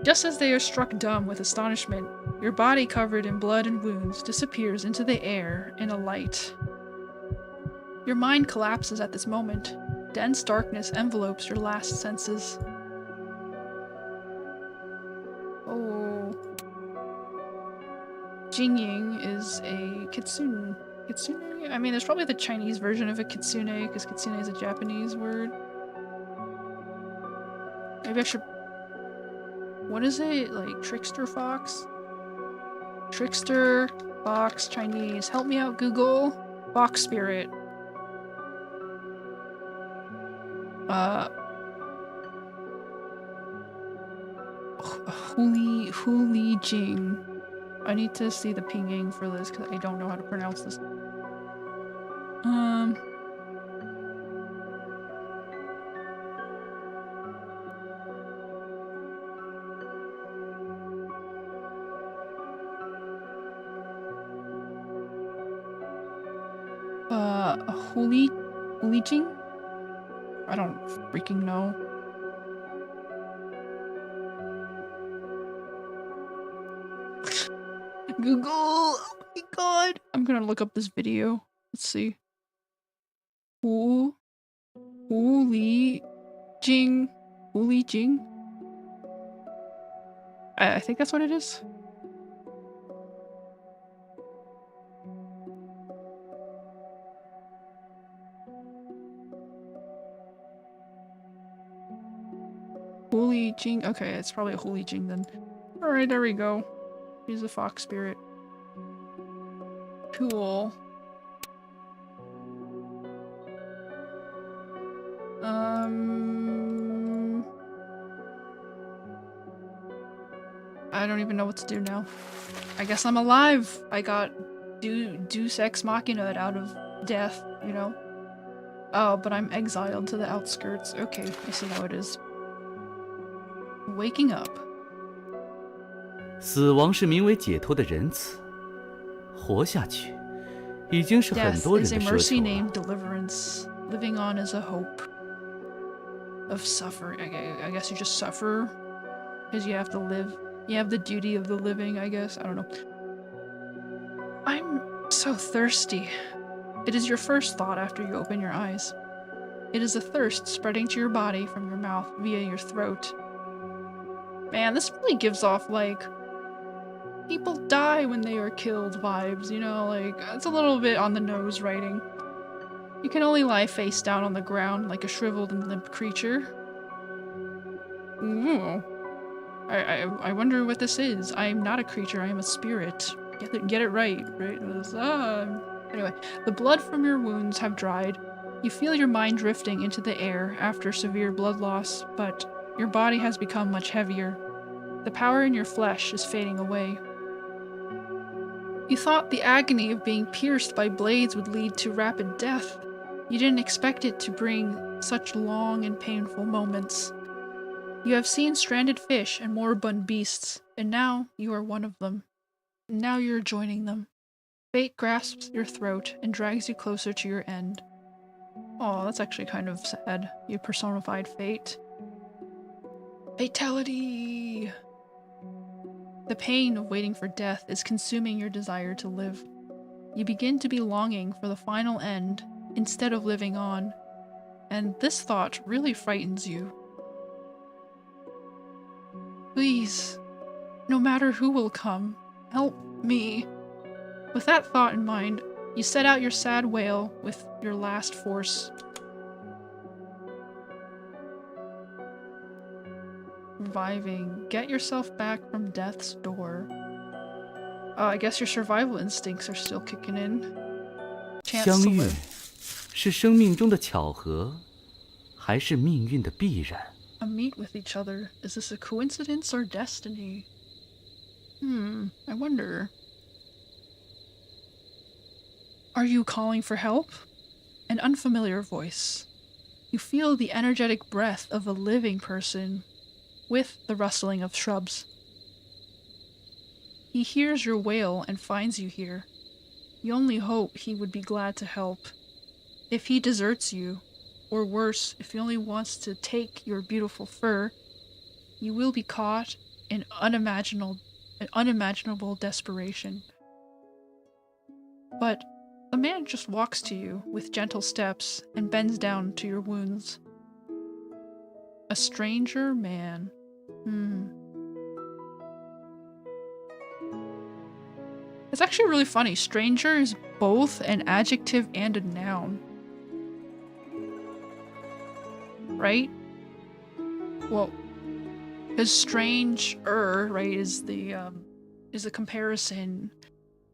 Just as they are struck dumb with astonishment, your body covered in blood and wounds disappears into the air in a light. Your mind collapses at this moment. Dense darkness envelopes your last senses. Oh. Jingying is a kitsune. Kitsune? I mean, there's probably the Chinese version of a kitsune, because kitsune is a Japanese word. Maybe I should... What is it? Like, trickster fox? Trickster, fox, Chinese. Help me out, Google. Fox spirit. Huli Jing. I need to see the pinging for this because I don't know how to pronounce this. Huli Jing? I don't freaking know. Google! Oh my god! I'm gonna look up this video. Let's see. Huli Jing. Huli Jing? I think that's what it is. Huli Jing. Okay, it's probably a Huli Jing then. Alright, there we go. He's a fox spirit. Cool. I don't even know what to do now. I guess I'm alive. I got Deus Ex Machina out of death, you know? Oh, but I'm exiled to the outskirts. Okay, I see how it is. Waking up. 死亡是名为解脱的仁慈，活下去已经是很多人的奢求了。 Death is a mercy named deliverance. Living on is a hope of suffering. I guess you just suffer because you have to live. You have the duty of the living, I guess. I don't know. I'm so thirsty. It is your first thought after you open your eyes. It is a thirst spreading to your body from your mouth via your throat. Man, this really gives off, like, people die when they are killed vibes, you know? Like, it's a little bit on the nose writing. You can only lie face down on the ground like a shriveled and limp creature. Ooh. I wonder what this is. I am not a creature, I am a spirit. Get it right, right? Anyway, the blood from your wounds have dried. You feel your mind drifting into the air after severe blood loss, but your body has become much heavier. The power in your flesh is fading away. You thought the agony of being pierced by blades would lead to rapid death. You didn't expect it to bring such long and painful moments. You have seen stranded fish and moribund beasts, and now you are one of them. Now you're joining them. Fate grasps your throat and drags you closer to your end. Oh, that's actually kind of sad. You personified fate. Fatality! The pain of waiting for death is consuming your desire to live. You begin to be longing for the final end instead of living on, and this thought really frightens you. Please, no matter who will come, help me. With that thought in mind, you set out your sad wail with your last force. Reviving. Get yourself back from death's door. I guess your survival instincts are still kicking in. Chance 相 to 遇 live. 是生命中的巧合，还是命运的必然？ A meet with each other. Is this a coincidence or destiny? I wonder. Are you calling for help? An unfamiliar voice. You feel the energetic breath of a living person with the rustling of shrubs. He hears your wail and finds you here. You only hope he would be glad to help. If he deserts you, or worse, if he only wants to take your beautiful fur, you will be caught in unimaginable desperation. But the man just walks to you with gentle steps and bends down to your wounds. A stranger man. It's actually really funny. Stranger is both an adjective and a noun. Right? Well, because stranger, right, is the comparison.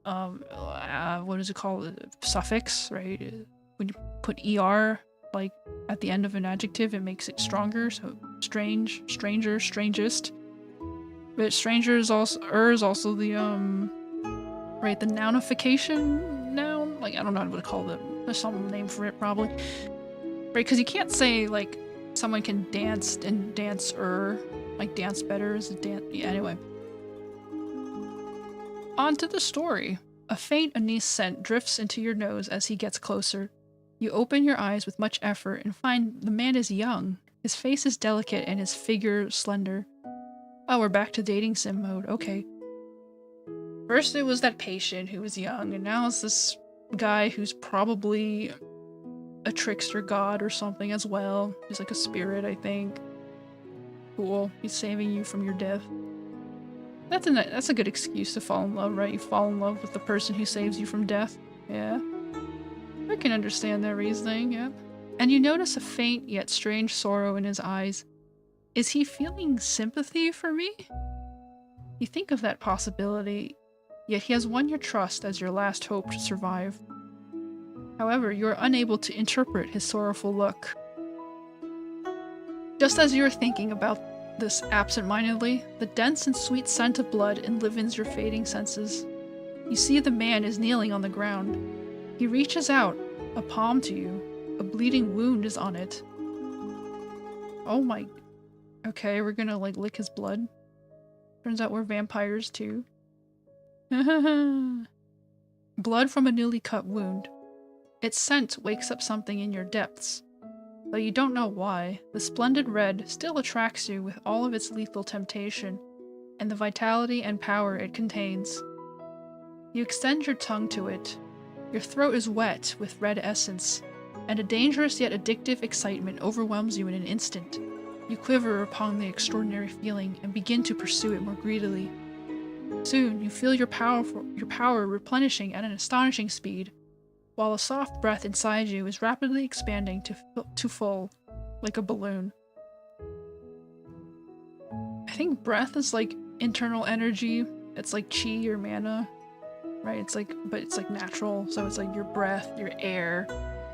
What is it called? Suffix, right? When you put er like at the end of an adjective, it makes it stronger. So strange, stranger, strangest. But stranger is also the right, the nounification noun. Like I don't know what to call it. There's some name for it probably. Right, because you can't say like someone can dance and dancer, like dance better is a dance. Yeah, anyway. On to the story. A faint anise scent drifts into your nose as he gets closer. You open your eyes with much effort and find the man is young. His face is delicate and his figure slender. Oh, we're back to dating sim mode. Okay. First it was that patient who was young, and now it's this guy who's probably a trickster god or something as well. He's like a spirit, I think. Cool. He's saving you from your death. That's a good excuse to fall in love, right? You fall in love with the person who saves you from death. Yeah. I can understand that reasoning, yeah. And you notice a faint yet strange sorrow in his eyes. Is he feeling sympathy for me? You think of that possibility, yet he has won your trust as your last hope to survive. However, you are unable to interpret his sorrowful look. Just as you are thinking about this absent-mindedly, the dense and sweet scent of blood enlivens your fading senses. You see the man is kneeling on the ground. He reaches out, a palm to you. A bleeding wound is on it. Oh my... Okay, we're gonna like lick his blood. Turns out we're vampires too. Blood from a newly cut wound. Its scent wakes up something in your depths. Though you don't know why, the splendid red still attracts you with all of its lethal temptation, and the vitality and power it contains. You extend your tongue to it. Your throat is wet with red essence, and a dangerous yet addictive excitement overwhelms you in an instant. You quiver upon the extraordinary feeling and begin to pursue it more greedily. Soon, you feel your power replenishing at an astonishing speed, while a soft breath inside you is rapidly expanding to full, like a balloon. I think breath is like internal energy. It's like chi or mana, right? But it's like natural, so it's like your breath, your air,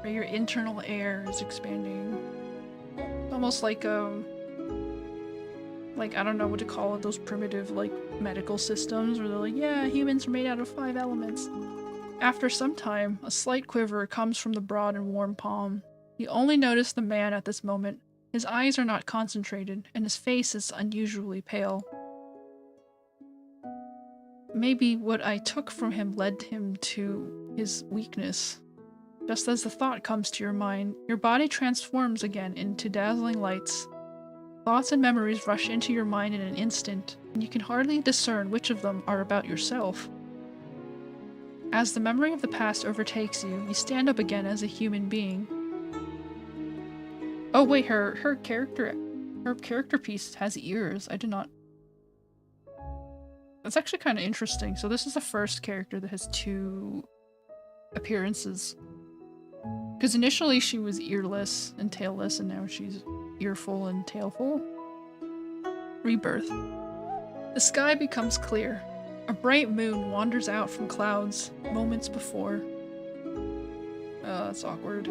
right? Your internal air is expanding. Almost like I don't know what to call it, those primitive like medical systems where they're like, yeah, humans are made out of 5 elements. After some time, a slight quiver comes from the broad and warm palm. You only notice the man at this moment. His eyes are not concentrated, and his face is unusually pale. Maybe what I took from him led him to his weakness. Just as the thought comes to your mind, your body transforms again into dazzling lights. Thoughts and memories rush into your mind in an instant, and you can hardly discern which of them are about yourself. As the memory of the past overtakes you, you stand up again as a human being. Oh wait, her character piece has ears. I did not... That's actually kind of interesting. So this is the first character that has 2 appearances. Because initially she was earless and tailless, and now she's earful and tailful. Rebirth. The sky becomes clear. A bright moon wanders out from clouds moments before. That's awkward.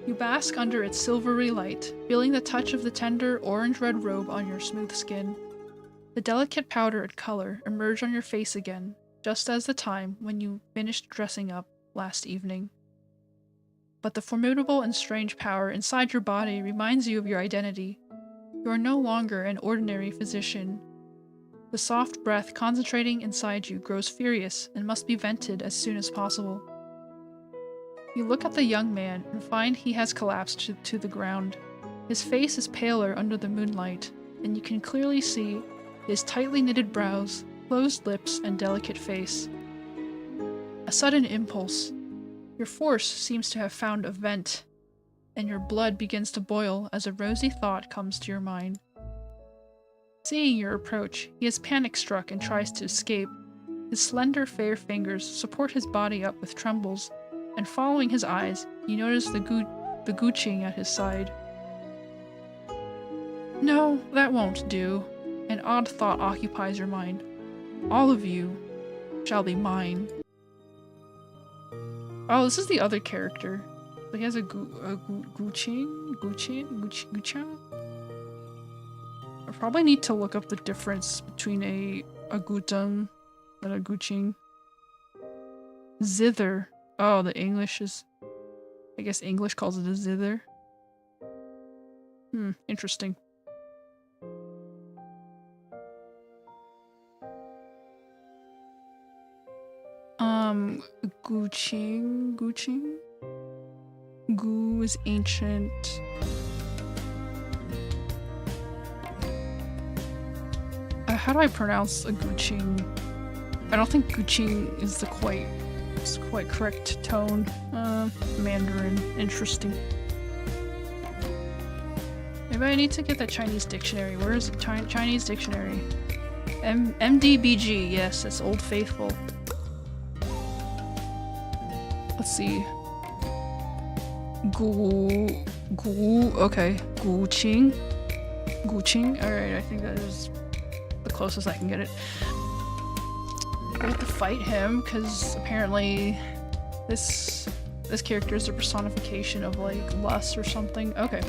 You bask under its silvery light, feeling the touch of the tender orange-red robe on your smooth skin. The delicate powder and color emerge on your face again, just as the time when you finished dressing up last evening. But the formidable and strange power inside your body reminds you of your identity. You are no longer an ordinary physician. The soft breath concentrating inside you grows furious and must be vented as soon as possible. You look at the young man and find he has collapsed to the ground. His face is paler under the moonlight, and you can clearly see his tightly knitted brows, closed lips, and delicate face. A sudden impulse. Your force seems to have found a vent, and your blood begins to boil as a rosy thought comes to your mind. Seeing your approach, he is panic-struck and tries to escape. His slender, fair fingers support his body up with trembles, and following his eyes, you notice the gooching at his side. No, that won't do. An odd thought occupies your mind. All of you shall be mine. Oh, this is the other character. He has a gooching? I probably need to look up the difference between a gutang and a gooching. Zither. Oh, the English is... I guess English calls it a zither. Interesting. Gooching? Goo is ancient. How do I pronounce a gooching? I don't think gooching is the quite correct tone. Mandarin. Interesting. Maybe I need to get that Chinese dictionary. Where is the Chinese dictionary? MDBG. Yes, it's Old Faithful. Let's see. Okay. Gooching. Alright, I think that is the closest I can get it. I have to fight him, because apparently this character is a personification of, like, lust or something. Okay.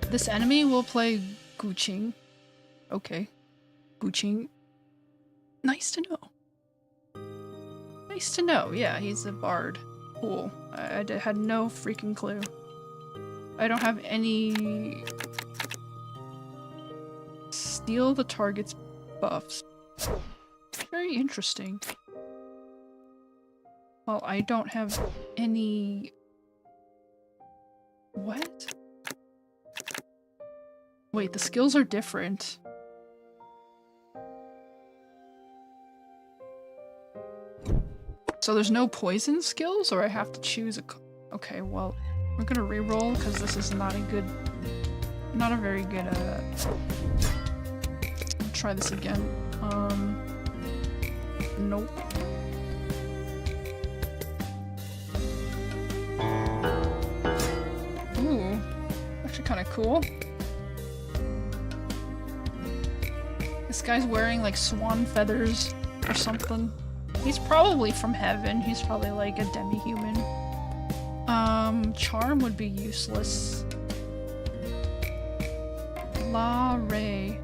This enemy will play gooching. Okay. Gooching. Nice to know. Nice to know. Yeah, he's a bard. Cool. I had no freaking clue. I don't have any... Steal the target's buffs. Very interesting. Well, I don't have any... What? Wait, the skills are different. So there's no poison skills, or I have to choose a... Okay, well, we're gonna reroll, because this is not a very good, I'll try this again. Nope. Ooh, actually kind of cool. This guy's wearing like swan feathers or something. He's probably from heaven. He's probably like a demi-human. Charm would be useless. La Ray.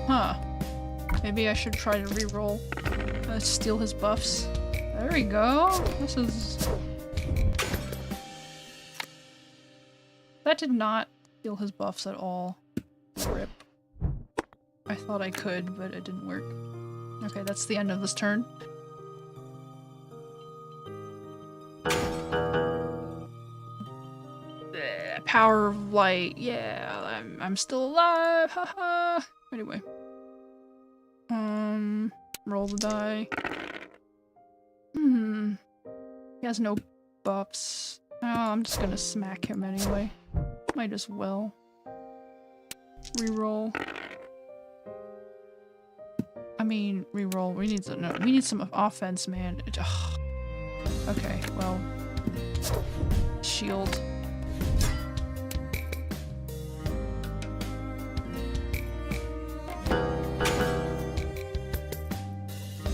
Huh. Maybe I should try to reroll. Steal his buffs. There we go. This is... That did not steal his buffs at all. Rip. I thought I could, but it didn't work. Okay, that's the end of this turn. Power of light. Yeah, I'm still alive. Haha. Anyway. Roll the die. He has no buffs. Oh, I'm just gonna smack him anyway. Might as well. Reroll. I mean, reroll. We need some offense, man. Okay, well. Shield.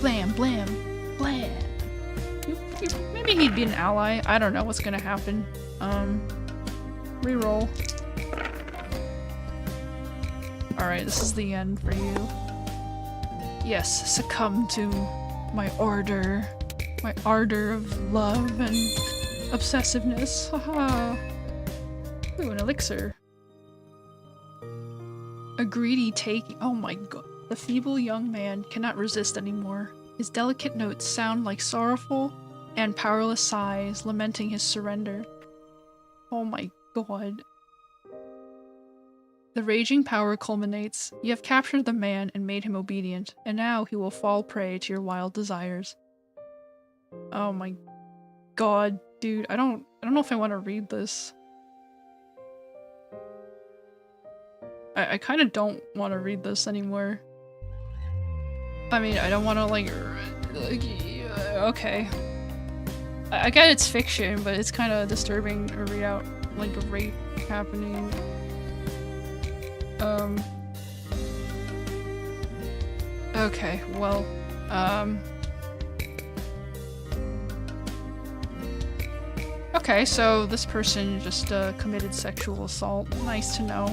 blam, blam, blam. Maybe he'd be an ally. I don't know what's gonna happen. Reroll. Alright, this is the end for you. Yes, succumb to my ardor. My ardor of love and obsessiveness. Haha. Ooh, an elixir. A greedy taking. Oh my god. The feeble young man cannot resist anymore. His delicate notes sound like sorrowful and powerless sighs lamenting his surrender. Oh my god. The raging power culminates. You have captured the man and made him obedient, and now he will fall prey to your wild desires. Oh my god, dude. I don't know if I want to read this. I kind of don't want to read this anymore. I mean, I don't want to like okay. I get it's fiction, but it's kind of disturbing to read out like a rape happening. Okay, well, okay, so this person just committed sexual assault. Nice to know.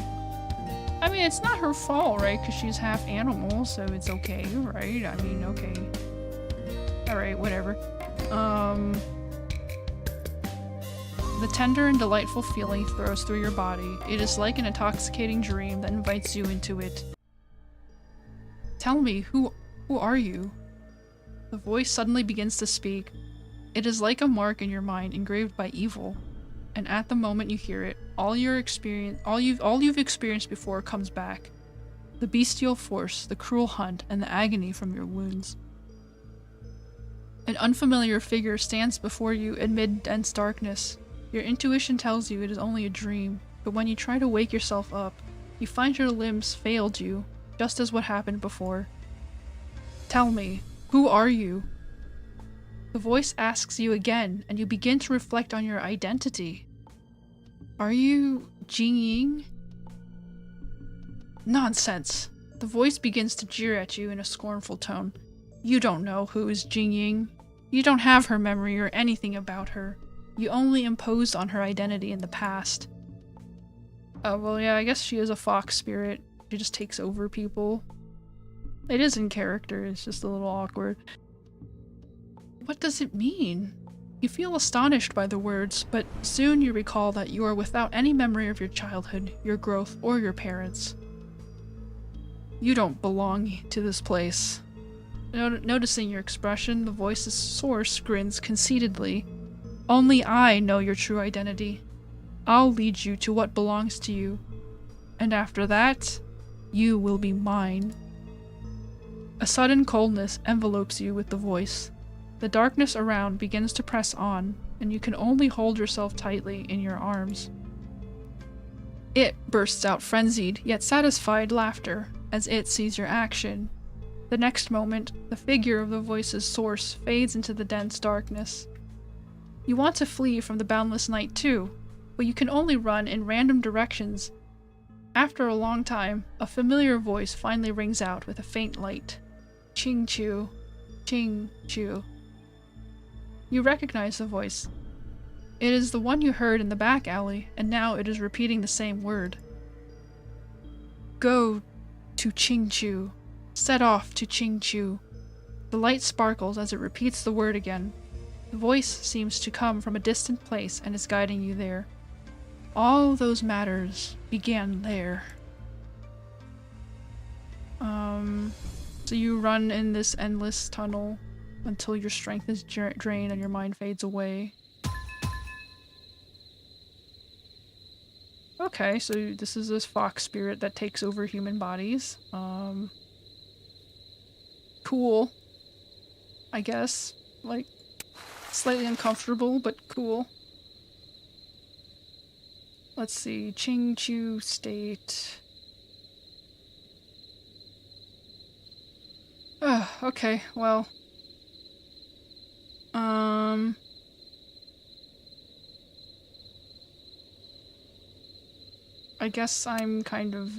I mean, it's not her fault, right? Because she's half animal, so it's okay, right? I mean, okay. Alright, whatever. The tender and delightful feeling throws through your body. It is like an intoxicating dream that invites you into it. Tell me, who are you? The voice suddenly begins to speak. It is like a mark in your mind engraved by evil. And at the moment you hear it, all you've experienced before comes back. The bestial force, the cruel hunt, and the agony from your wounds. An unfamiliar figure stands before you amid dense darkness. Your intuition tells you it is only a dream, but when you try to wake yourself up, you find your limbs failed you, just as what happened before. Tell me, who are you? The voice asks you again, and you begin to reflect on your identity. Are you Jingying? Nonsense! The voice begins to jeer at you in a scornful tone. You don't know who is Jingying. You don't have her memory or anything about her. You only imposed on her identity in the past. Oh, well, yeah, I guess she is a fox spirit. She just takes over people. It is in character, it's just a little awkward. What does it mean? You feel astonished by the words, but soon you recall that you are without any memory of your childhood, your growth, or your parents. You don't belong to this place. Noticing your expression, the voice's source grins conceitedly. Only I know your true identity. I'll lead you to what belongs to you. And after that, you will be mine. A sudden coldness envelopes you with the voice. The darkness around begins to press on, and you can only hold yourself tightly in your arms. It bursts out frenzied, yet satisfied laughter, as it sees your action. The next moment, the figure of the voice's source fades into the dense darkness. You want to flee from the boundless night too, but you can only run in random directions. After a long time, a familiar voice finally rings out with a faint light. Ching Chu. Ching Chu. You recognize the voice. It is the one you heard in the back alley, and now it is repeating the same word. Go to Ching Chu. Set off to Ching Chu. The light sparkles as it repeats the word again. The voice seems to come from a distant place and is guiding you there. All those matters began there. So you run in this endless tunnel until your strength is drained and your mind fades away. Okay, so this is this fox spirit that takes over human bodies. Cool. I guess. Like, slightly uncomfortable, but cool. Let's see. Ching Chu State. Okay, well. I guess I'm kind of...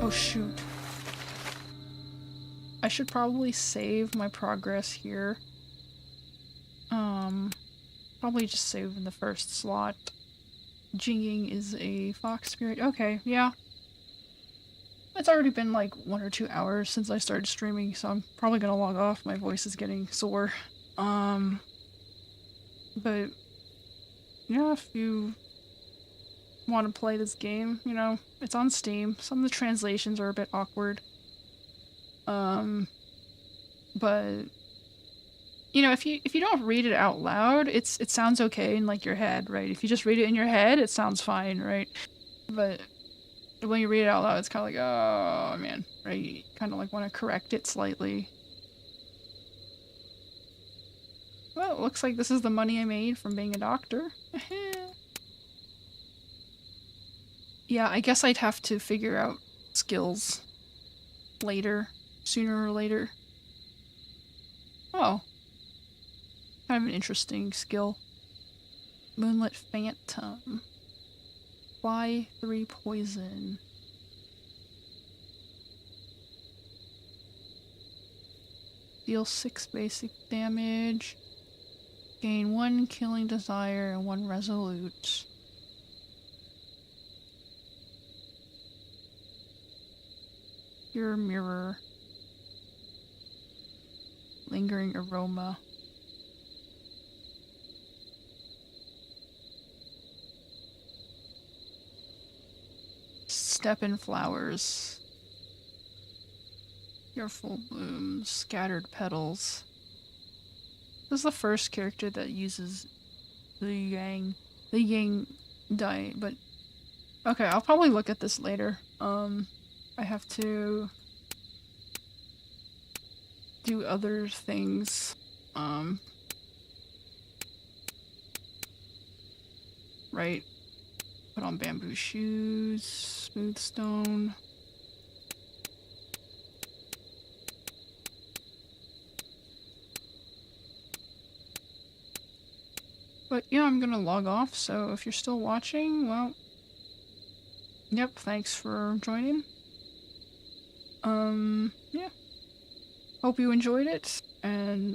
Oh shoot. I should probably save my progress here. Probably just save in the first slot. Jinging is a fox spirit. Okay, yeah. It's already been like 1 or 2 hours since I started streaming, so I'm probably gonna log off. My voice is getting sore. But yeah, if you want to play this game, you know, it's on Steam. Some of the translations are a bit awkward. But you know, if you don't read it out loud, it sounds okay in like your head, right? If you just read it in your head, it sounds fine, right? But when you read it out loud, it's kind of like, oh man, right? You kind of like want to correct it slightly. Well, it looks like this is the money I made from being a doctor. Yeah, I guess I'd have to figure out skills later, sooner or later. Oh, kind of an interesting skill. Moonlit Phantom. Fly 3 poison. Deal 6 basic damage. Gain 1 killing desire and 1 resolute. Pure mirror. Lingering aroma. Step in flowers. Careful blooms. Scattered petals. This is the first character that uses the yang dye, but okay, I'll probably look at this later. I have to do other things. Right. Put on bamboo shoes, smooth stone. But yeah, I'm gonna log off, so if you're still watching, well, yep, thanks for joining. Yeah. Hope you enjoyed it, and